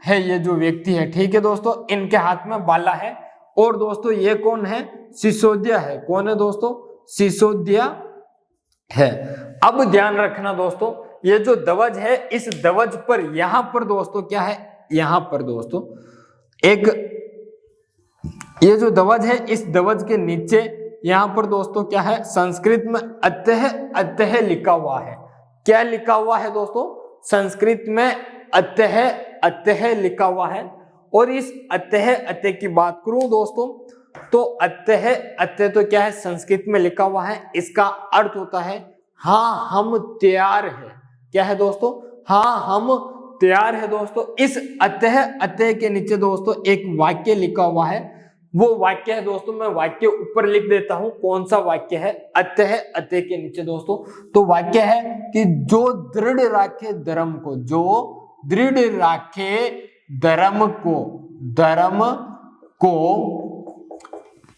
है ये जो व्यक्ति है, ठीक है दोस्तों। इनके हाथ में बाला है, और दोस्तों ये कौन है, सिसोदिया है। कौन है दोस्तों, सिसोदिया है। अब ध्यान रखना दोस्तों, ये जो ध्वज है इस ध्वज पर यहां पर दोस्तों क्या है, यहां पर दोस्तों एक ये जो ध्वज है इस ध्वज के नीचे यहां पर दोस्तों क्या है, संस्कृत में अतः अतः लिखा हुआ है। क्या लिखा हुआ है दोस्तों, संस्कृत में अतः अतः लिखा हुआ है। और इस अतः अतः की बात करूं दोस्तों तो अतः अतः तो क्या है, संस्कृत में लिखा हुआ है, इसका अर्थ होता है हाँ हम तैयार है। क्या है दोस्तों, हाँ हम तैयार है दोस्तों। इस अतः अतः के नीचे दोस्तों एक वाक्य लिखा हुआ है, वो वाक्य है दोस्तों, मैं वाक्य ऊपर लिख देता हूं, कौन सा वाक्य है, अतः अतः के नीचे दोस्तों। तो वाक्य है कि जो दृढ़ राखे धर्म को, जो दृढ़ राखे धर्म को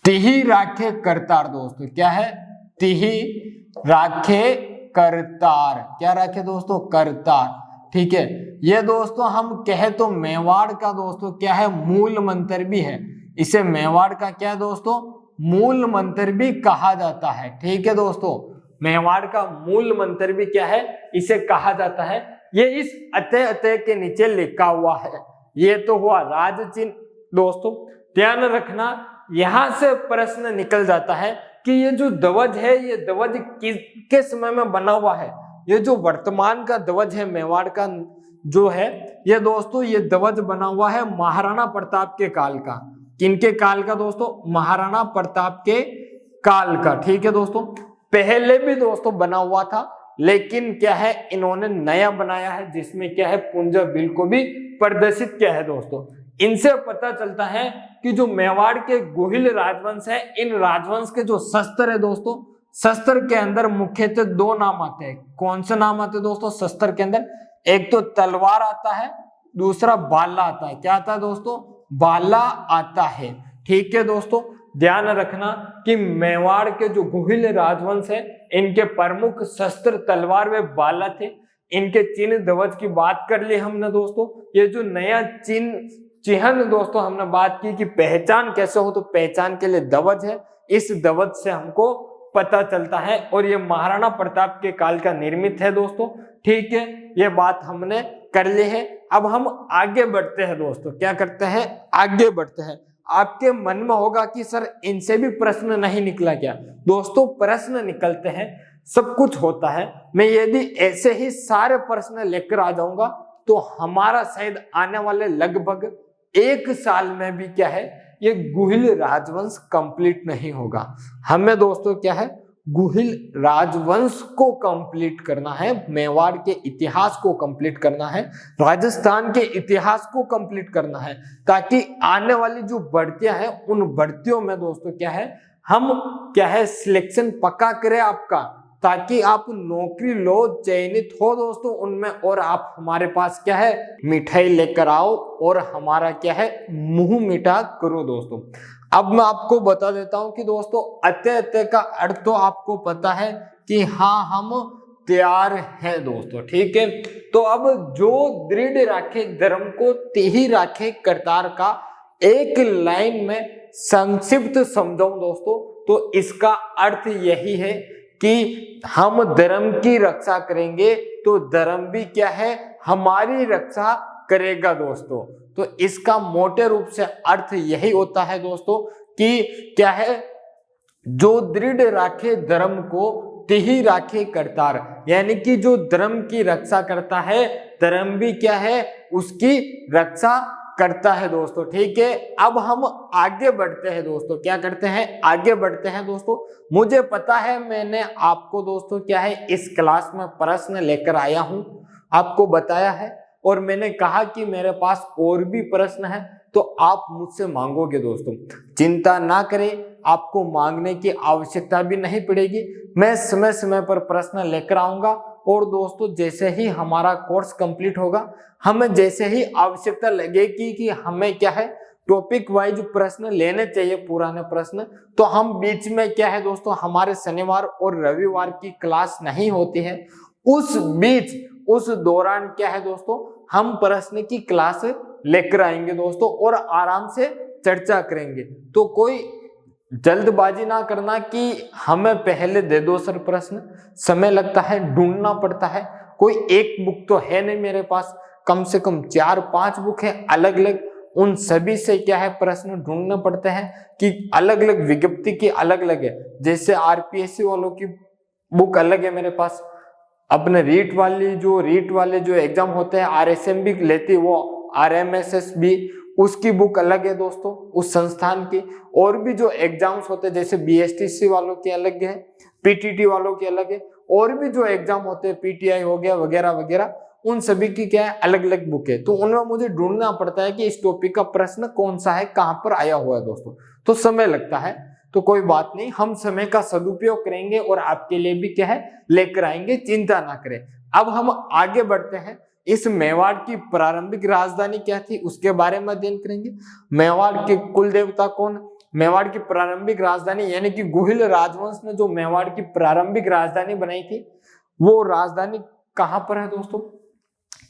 तिहि राखे करतार। दोस्तों क्या है, तिहि राखे करतार। क्या राखे दोस्तों, करतार, ठीक है। ये दोस्तों हम कहे तो मेवाड़ का दोस्तों क्या है, मूल मंत्र भी है। इसे मेवाड़ का क्या दोस्तों, मूल मंत्र भी कहा जाता है, ठीक है दोस्तों। मेवाड़ का मूल मंत्र भी क्या है, इसे कहा जाता है। ये इस अतः अतः के नीचे लिखा हुआ है। ये तो हुआ राज चिन्ह दोस्तों। ध्यान रखना, यहां से प्रश्न निकल जाता है कि ये जो ध्वज है ये ध्वज किसके समय में बना हुआ है। ये जो वर्तमान का ध्वज है मेवाड़ का जो है, ये दोस्तों ये ध्वज बना हुआ है महाराणा प्रताप के काल का। किनके काल का दोस्तों, महाराणा प्रताप के काल का, ठीक है दोस्तों। पहले भी दोस्तों बना हुआ था, लेकिन क्या है इन्होंने नया बनाया है, जिसमें क्या है पुंजाबिल को भी प्रदर्शित किया है दोस्तों। इनसे पता चलता है कि जो मेवाड़ के गोहिल राजवंश है, इन राजवंश के जो शस्त्र है दोस्तों, शस्त्र के अंदर मुख्यतः दो नाम आते हैं। कौन से नाम आते हैं दोस्तों शस्त्र के अंदर, एक तो तलवार आता है, दूसरा बाला आता है। क्या आता है दोस्तों, बाला आता है, ठीक है दोस्तों। ध्यान रखना कि मेवाड़ के जो गोहिल राजवंश है, इनके प्रमुख शस्त्र तलवार व बाला थे। इनके चिन्ह ध्वज की बात कर ली हमने दोस्तों। ये जो नया चिन्ह दोस्तों हमने बात की कि पहचान कैसे हो, तो पहचान के लिए ध्वज है। इस ध्वज से हमको पता चलता है, और ये महाराणा प्रताप के काल का निर्मित है दोस्तों, ठीक है। ये बात हमने कर ली है। अब हम आगे बढ़ते हैं दोस्तों, क्या करते हैं, आगे बढ़ते हैं। आपके मन में होगा कि सर इनसे भी प्रश्न नहीं निकला क्या। दोस्तों प्रश्न निकलते हैं, सब कुछ होता है। मैं यदि ऐसे ही सारे प्रश्न लेकर आ जाऊंगा तो हमारा शायद आने वाले लगभग 1 साल में भी क्या है, ये गुहिल राजवंश कंप्लीट नहीं होगा। हमें दोस्तों क्या है, गुहिल राजवंश को कंप्लीट करना है, मेवाड़ के इतिहास को कंप्लीट करना है, राजस्थान के इतिहास को कंप्लीट करना है, ताकि आने वाली जो भर्तियां हैं उन भर्तियों में दोस्तों क्या है, हम क्या है सिलेक्शन पक्का करें आपका, ताकि आप नौकरी लो, चयनित हो दोस्तों उनमें, और आप हमारे पास क्या है मिठाई लेकर आओ और हमारा क्या है मुंह मीठा करो दोस्तों। अब मैं आपको बता देता हूं कि दोस्तों अत्य अत्य का अर्थ तो आपको पता है कि हाँ हम तैयार हैं दोस्तों, ठीक है। तो अब जो दृढ़ राखे धर्म को तेहि राखे करतार का एक लाइन में संक्षिप्त समझाऊं दोस्तों, तो इसका अर्थ यही है कि हम धर्म की रक्षा करेंगे तो धर्म भी क्या है हमारी रक्षा करेगा दोस्तों। तो इसका मोटे रूप से अर्थ यही होता है दोस्तों कि क्या है, जो दृढ़ राखे धर्म को तिहि राखे करतार, यानी कि जो धर्म की रक्षा करता है धर्म भी क्या है उसकी रक्षा करता है दोस्तों, ठीक है। अब हम आगे बढ़ते हैं दोस्तों, क्या करते हैं आगे बढ़ते हैं दोस्तों। मुझे पता है मैंने आपको दोस्तों क्या है इस क्लास में प्रश्न लेकर आया हूं, आपको बताया है और मैंने कहा कि मेरे पास और भी प्रश्न है तो आप मुझसे मांगोगे दोस्तों। चिंता ना करें, आपको मांगने की आवश्यकता भी नहीं पड़ेगी, मैं समय समय पर प्रश्न लेकर आऊंगा। और दोस्तों जैसे ही हमारा कोर्स कंप्लीट होगा, हमें जैसे ही आवश्यकता लगेगी कि हमें क्या है टॉपिक वाइज प्रश्न लेने चाहिए पुराने प्रश्न, तो हम बीच में क्या है दोस्तों, हमारे शनिवार और रविवार की क्लास नहीं होती है, उस बीच उस दौरान क्या है दोस्तों हम प्रश्न की क्लास लेकर आएंगे दोस्तों और आराम से चर्चा करेंगे। तो कोई जल्दबाजी ना करना कि हमें पहले दे दो सर प्रश्न, समय लगता है, ढूंढना पड़ता है, कोई एक बुक तो है नहीं मेरे पास, कम से कम 4-5 बुक है अलग अलग, उन सभी से क्या है प्रश्न ढूंढने पड़ते हैं कि अलग अलग विज्ञप्ति की अलग अलग है। जैसे आरपीएससी वालों की बुक अलग है मेरे पास, अपने रीट वाले जो एग्जाम होते हैं आरएसएम भी लेती है, वो आरएमएसएस भी उसकी बुक अलग है दोस्तों उस संस्थान की। और भी जो एग्जाम्स होते हैं जैसे बीएसटीसी वालों की अलग है, पीटीटी वालों की अलग है, और भी जो एग्जाम होते हैं पीटीआई हो गया वगैरह वगैरह, उन सभी की क्या है अलग अलग बुक है। तो उनमें मुझे ढूंढना पड़ता है कि इस टॉपिक का प्रश्न कौन सा है, कहां पर आया हुआ है दोस्तों, तो समय लगता है। तो कोई बात नहीं, हम समय का सदुपयोग करेंगे और आपके लिए भी क्या है लेकर आएंगे, चिंता ना करें। अब हम आगे बढ़ते हैं, इस मेवाड़ की प्रारंभिक राजधानी क्या थी उसके बारे में अध्ययन करेंगे। मेवाड़ के कुल देवता कौन, मेवाड़ की प्रारंभिक राजधानी यानी कि गुहिल राजवंश ने जो मेवाड़ की प्रारंभिक राजधानी बनाई थी, वो राजधानी कहां पर है दोस्तों,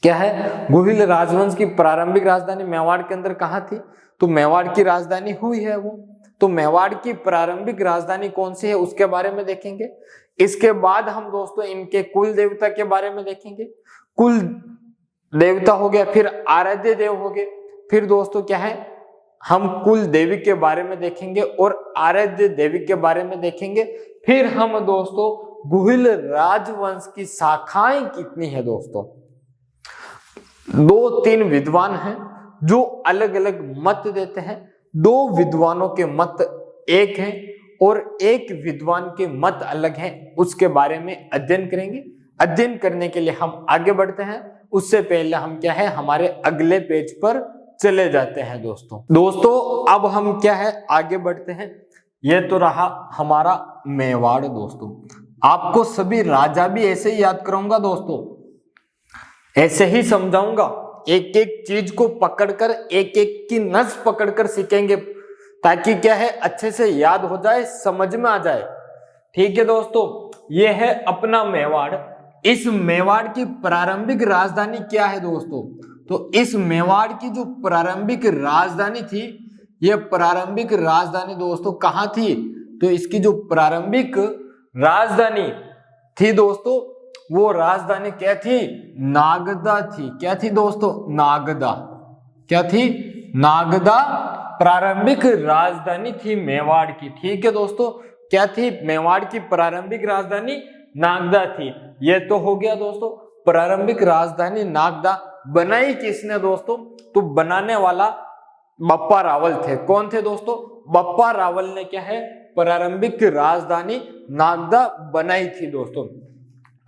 क्या है गुहिल राजवंश की प्रारंभिक राजधानी मेवाड़ के अंदर कहां थी, तो मेवाड़ की राजधानी हुई है वो। तो मेवाड़ की प्रारंभिक राजधानी कौन सी है उसके बारे में देखेंगे। इसके बाद हम दोस्तों इनके कुल देवता के बारे में देखेंगे। कुल देवता हो गया, फिर आराध्य देव हो गए, फिर दोस्तों क्या है हम कुल देवी के बारे में देखेंगे और आराध्य देवी के बारे में देखेंगे। फिर हम दोस्तों गुहिल राजवंश की शाखाएं कितनी है दोस्तों, 2-3 विद्वान हैं जो अलग अलग मत देते हैं, 2 विद्वानों के मत एक हैं और एक विद्वान के मत अलग हैं, उसके बारे में अध्ययन करेंगे। अध्ययन करने के लिए हम आगे बढ़ते हैं, उससे पहले हम क्या है हमारे अगले पेज पर चले जाते हैं दोस्तों अब हम क्या है आगे बढ़ते हैं। यह तो रहा हमारा मेवाड़ दोस्तों, आपको सभी राजा भी ऐसे ही याद कराऊंगा दोस्तों, ऐसे ही समझाऊंगा, एक एक चीज को पकड़कर एक एक की नस पकड़कर सीखेंगे ताकि क्या है अच्छे से याद हो जाए, समझ में आ जाए, ठीक है दोस्तों। यह है अपना मेवाड़। इस मेवाड़ की प्रारंभिक राजधानी क्या है दोस्तों, तो इस मेवाड़ की जो प्रारंभिक राजधानी थी, यह प्रारंभिक राजधानी दोस्तों कहां थी, तो इसकी जो प्रारंभिक राजधानी थी दोस्तों, वो राजधानी क्या थी, नागदा थी। क्या थी दोस्तों, नागदा। क्या थी, नागदा प्रारंभिक राजधानी थी मेवाड़ की, ठीक है दोस्तों। क्या थी, मेवाड़ की प्रारंभिक राजधानी नागदा थी। यह तो हो गया दोस्तों प्रारंभिक राजधानी नागदा। बनाई किसने दोस्तों? तो बनाने वाला बप्पा रावल थे। कौन थे दोस्तों? बप्पा रावल ने क्या है, प्रारंभिक राजधानी नागदा बनाई थी दोस्तों।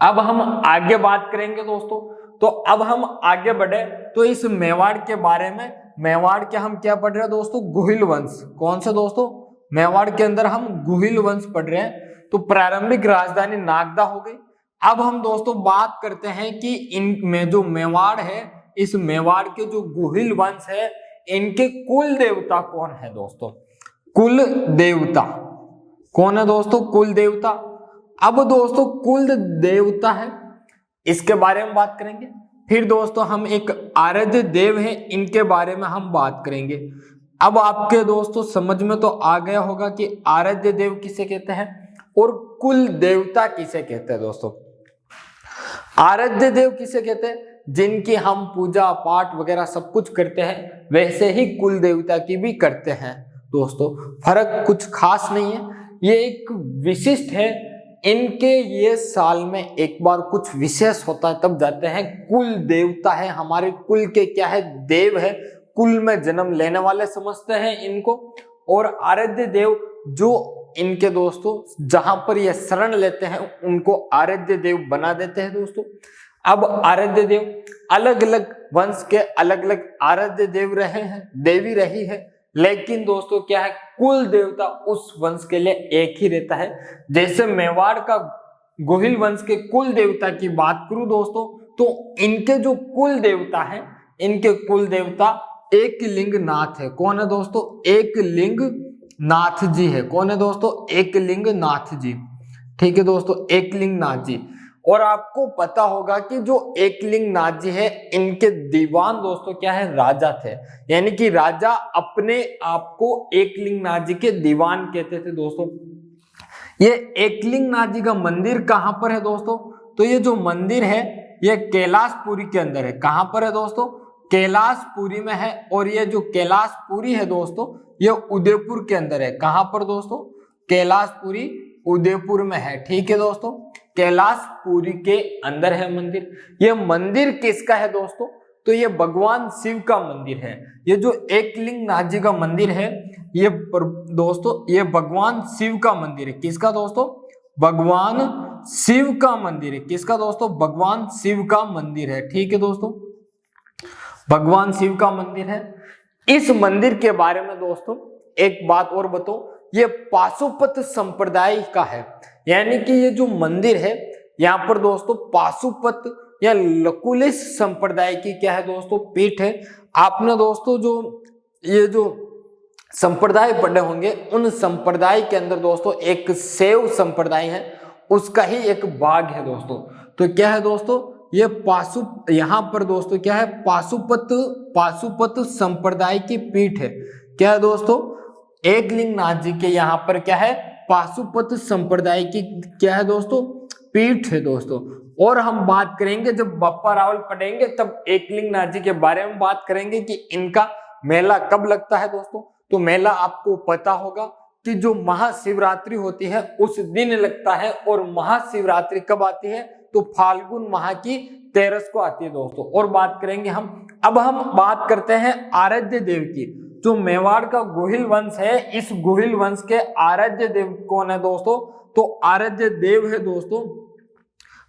अब हम आगे बात करेंगे दोस्तों। तो अब हम आगे बढ़े तो इस मेवाड़ के बारे में, मेवाड़ के हम क्या पढ़ रहे हैं दोस्तों? गुहिल वंश। कौन से दोस्तों? मेवाड़ के अंदर हम गुहिल वंश पढ़ रहे हैं। तो प्रारंभिक राजधानी नागदा हो गई। अब हम दोस्तों बात करते हैं कि इनमें जो मेवाड़ है, इस मेवाड़ के जो गुहिल वंश है, इनके कुल देवता कौन है दोस्तों? कुल देवता कौन है दोस्तों? कुल देवता। अब दोस्तों कुल देवता है, इसके बारे में बात करेंगे। फिर दोस्तों हम एक आराध्य देव है, इनके बारे में हम बात करेंगे। अब आपके दोस्तों समझ में तो आ गया होगा कि आराध्य देव किसे कहते हैं और कुल देवता किसे कहते हैं दोस्तों। आराध्य देव किसे कहते हैं? जिनकी हम पूजा पाठ वगैरह सब कुछ करते हैं, वैसे ही कुल देवता की भी करते हैं दोस्तों। फर्क कुछ खास नहीं है, ये एक विशिष्ट है। इनके ये साल में एक बार कुछ विशेष होता है तब जाते हैं। कुल देवता है, हमारे कुल के क्या है? देव है, कुल में जन्म लेने वाले समझते हैं इनको। और आराध्य देव जो इनके दोस्तों जहां पर ये शरण लेते हैं उनको आराध्य देव बना देते हैं दोस्तों। अब आराध्य देव अलग अलग वंश के अलग अलग आराध्य देव रहे हैं, देवी रही है, लेकिन दोस्तों क्या है, कुल देवता उस वंश के लिए एक ही रहता है। जैसे मेवाड़ का गोहिल वंश के कुल देवता की बात करूं दोस्तों, तो इनके जो कुल देवता है, इनके कुल देवता एक लिंग नाथ है। कौन है दोस्तों? एक लिंग नाथ जी है। कौन है दोस्तों? एक लिंग नाथ जी। ठीक है दोस्तों, एक लिंग नाथ जी। और आपको पता होगा कि जो एकलिंग नाथ जी है, इनके दीवान दोस्तों क्या है? राजा थे। यानी कि राजा अपने आप को एकलिंग नाथ जी के दीवान कहते थे दोस्तों। ये एकलिंग नाथ जी का मंदिर कहां पर है दोस्तों? तो ये जो मंदिर है ये कैलाशपुरी के अंदर है। कहां पर है दोस्तों? कैलाशपुरी में है। और ये जो कैलाशपुरी है दोस्तों, ये उदयपुर के अंदर है। कहां पर दोस्तों? कैलाशपुरी उदयपुर में है। ठीक है दोस्तों, कैलाशपुरी के अंदर है मंदिर। ये मंदिर किसका है दोस्तों? तो ये भगवान शिव का मंदिर है। ये जो एकलिंग नाथ जी का मंदिर है, ये दोस्तों ये भगवान शिव का मंदिर है। किसका दोस्तों? भगवान शिव का मंदिर है। किसका दोस्तों? भगवान शिव का मंदिर है। ठीक है दोस्तों, भगवान शिव का मंदिर है। इस मंदिर के बारे में दोस्तों एक बात और बताओ, ये पाशुपत संप्रदाय का है। यानी कि ये जो मंदिर है यहाँ पर दोस्तों पाशुपत या लकुलिश संप्रदाय की क्या है दोस्तों? पीठ है। आपने दोस्तों जो ये जो संप्रदाय पढ़े होंगे, उन संप्रदाय के अंदर दोस्तों एक शैव संप्रदाय है, उसका ही एक भाग है दोस्तों। तो क्या है दोस्तों? ये यहाँ पर दोस्तों क्या है? पाशुपत संप्रदाय की पीठ है। क्या है दोस्तों? एकलिंग नाथ जी के यहाँ पर क्या है? पाशुपत संप्रदाय की क्या है दोस्तों? पीठ है दोस्तों। और हम बात करेंगे, जब बप्पा रावल पढ़ेंगे तब एकलिंग नाथ जी के बारे में बात करेंगे कि इनका मेला कब लगता है दोस्तों। तो मेला आपको पता होगा कि जो महाशिवरात्रि होती है उस दिन लगता है। और महाशिवरात्रि कब आती है? तो फाल्गुन माह की 13 को आती है दोस्तों। और बात करेंगे हम, अब हम बात करते हैं आराध्य देव की। जो मेवाड़ का गोहिल वंश है, इस गोहिल वंश के आराध्य देव कौन है दोस्तों? तो आराध्य देव है दोस्तों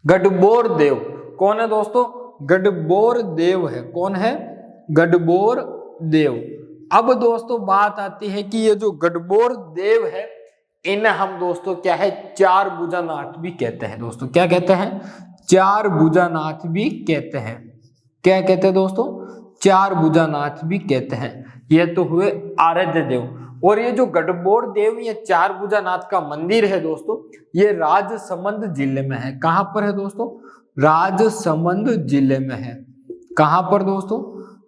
गडबोर देव। कौन है दोस्तों? गडबोर देव है। कौन है? गडबोर देव। अब दोस्तों बात आती है कि ये जो गडबोर देव है, इन्हें हम दोस्तों क्या है? चार भुजानाथ भी कहते हैं दोस्तों। क्या कहते हैं? चार भुजानाथ भी कहते हैं। क्या कहते हैं दोस्तों? चार भुजानाथ भी कहते हैं। ये तो हुए आराध्य देव। और ये जो गडबोर देव, ये चार भुजानाथ का मंदिर है दोस्तों, ये राजसमंद जिले में है। कहां पर है दोस्तों? राजसमंद जिले में है। कहां पर दोस्तों?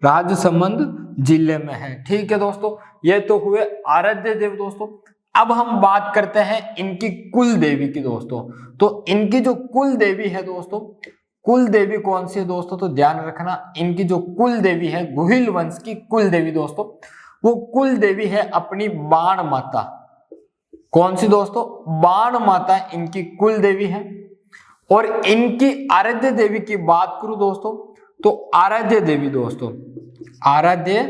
राजसमंद जिले में है। ठीक है दोस्तों, ये तो हुए आराध्य देव दोस्तों। अब हम बात करते हैं इनकी कुल देवी की दोस्तों। तो इनकी जो कुल देवी है दोस्तों, कुल देवी कौन सी है दोस्तों? तो ध्यान रखना, इनकी जो कुल देवी है, गुहिल वंश की कुल देवी दोस्तों, वो कुल देवी है अपनी बाण माता। कौन सी दोस्तों? बाण माता इनकी कुल देवी है। और इनकी आराध्य देवी की बात करूं दोस्तों, तो आराध्य देवी दोस्तों, आराध्य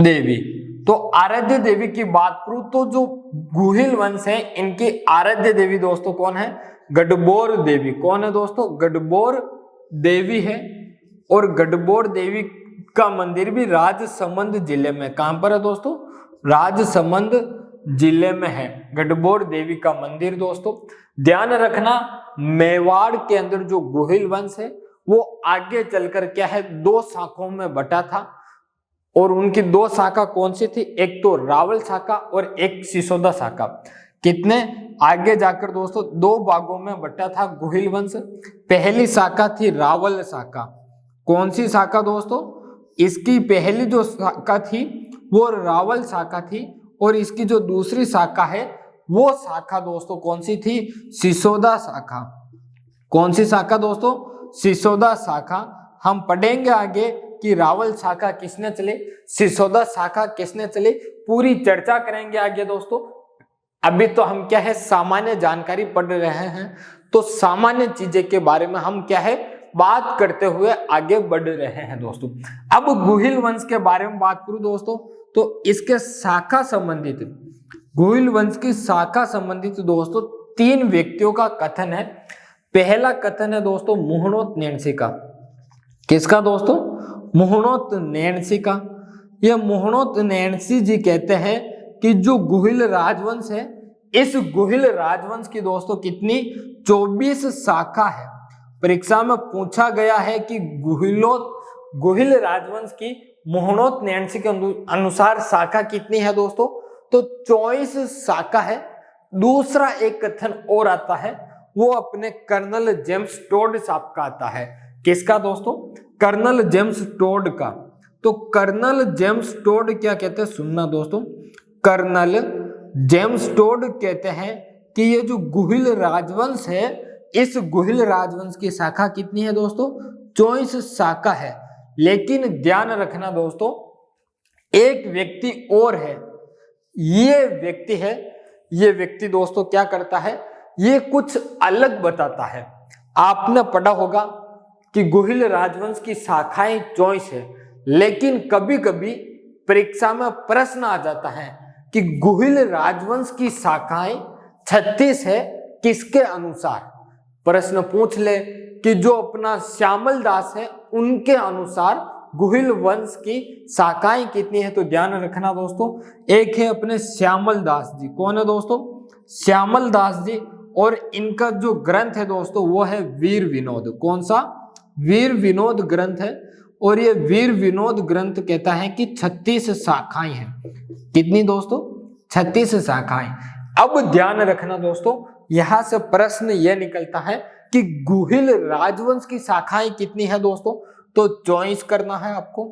देवी। तो आराध्य देवी की बात करूं तो जो गुहिल वंश है इनकी आराध्य देवी दोस्तों कौन है? गडबोर देवी। कौन है दोस्तों? गडबोर देवी है। और गडबोर देवी का मंदिर भी राजसमंद जिले में, कहां पर है दोस्तों? राजसमंद जिले में है गडबोर देवी का मंदिर दोस्तों। ध्यान रखना, मेवाड़ के अंदर जो गुहिल वंश है वो आगे चलकर क्या है, दो शाखाओं में बटा था। और उनकी दो शाखा कौन सी थी? एक तो रावल शाखा और एक सिसोदा शाखा। कितने आगे जाकर दोस्तों दो भागों में बटा था गुहिल वंश। पहली शाखा थी रावल शाखा। कौन सी शाखा दोस्तों? इसकी पहली जो शाखा थी वो रावल शाखा थी और इसकी जो दूसरी शाखा है वो शाखा दोस्तों कौन सी थी? सिसोदा शाखा। कौन सी शाखा दोस्तों? सिसोदा शाखा। हम पढ़ेंगे आगे कि रावल शाखा किसने चले, सिसोदा शाखा किसने चले, पूरी चर्चा करेंगे आगे दोस्तों। अभी तो हम क्या है, सामान्य जानकारी पढ़ रहे हैं, तो सामान्य चीजें के बारे में हम क्या है, बात करते हुए आगे बढ़ रहे हैं दोस्तों। अब गुहिल वंश के बारे में बात करूं दोस्तों, तो इसके शाखा संबंधित, गुहिल वंश की शाखा संबंधित दोस्तों तीन व्यक्तियों का कथन है। पहला कथन है दोस्तों मुहणोत नैणसी का। किसका दोस्तों? मुहणोत नैणसी का। यह मुहणोत नैणसी जी कहते हैं कि जो गुहिल राजवंश है, इस गुहिल राजवंश की दोस्तों कितनी 24 शाखा है। परीक्षा में पूछा गया है कि गुहिल राजवंश की मुहणोत नैणसी के अनुसार शाखा कितनी है दोस्तों? तो 24 शाखा है। दूसरा एक कथन और आता है, वो अपने कर्नल जेम्स टोड साहब का आता है। किसका दोस्तों? कर्नल जेम्स टोड का। तो कर्नल जेम्स टोड क्या कहते हैं, सुनना दोस्तों। कर्नल जेम्स टोड कहते हैं कि ये जो गुहिल राजवंश है, इस गुहिल राजवंश की शाखा कितनी है दोस्तों? 24 शाखा है। लेकिन ध्यान रखना दोस्तों, एक व्यक्ति और है। ये व्यक्ति दोस्तों क्या करता है, ये कुछ अलग बताता है। आपने पढ़ा होगा कि गुहिल राजवंश की शाखाएं 24 है, लेकिन कभी कभी परीक्षा में प्रश्न आ जाता है कि गुहिल राजवंश की शाखाएं 36 है, किसके अनुसार? प्रश्न पूछ ले कि जो अपना श्यामल दास है उनके अनुसार गुहिल वंश की शाखाएं कितनी है। तो ध्यान रखना दोस्तों, एक है अपने श्यामल दास जी। कौन है दोस्तों? श्यामल दास जी। और इनका जो ग्रंथ है दोस्तों वो है वीर विनोद। कौन सा? वीर विनोद ग्रंथ है। और ये वीर विनोद ग्रंथ कहता है कि 36 शाखाएं हैं। कितनी दोस्तों? 36 शाखाएं। अब ध्यान रखना दोस्तों, यहां से प्रश्न यह निकलता है कि गुहिल राजवंश की शाखाएं कितनी है दोस्तों? तो 24 करना है आपको।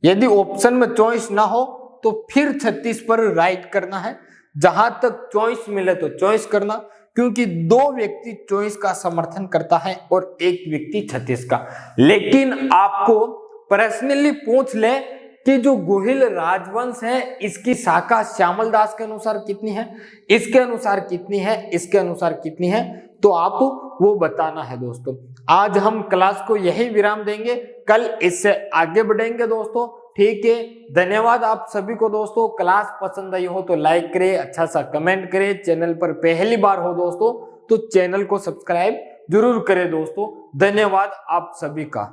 यदि ऑप्शन में 24 ना हो तो फिर 36 पर राइट करना है। जहां तक 24 मिले तो 24 करना, क्योंकि दो व्यक्ति 24 का समर्थन करता है और एक व्यक्ति 36 का। लेकिन आपको पर्सनली पूछ ले कि जो गुहिल राजवंश है इसकी शाखा श्यामल दास के अनुसार कितनी है, इसके अनुसार कितनी है, इसके अनुसार कितनी है, तो आप वो बताना है दोस्तों। आज हम क्लास को यही विराम देंगे, कल इससे आगे बढ़ेंगे दोस्तों। ठीक है, धन्यवाद आप सभी को दोस्तों। क्लास पसंद आई हो तो लाइक करें, अच्छा सा कमेंट करें। चैनल पर पहली बार हो दोस्तों तो चैनल को सब्सक्राइब जरूर करें दोस्तों। धन्यवाद आप सभी का।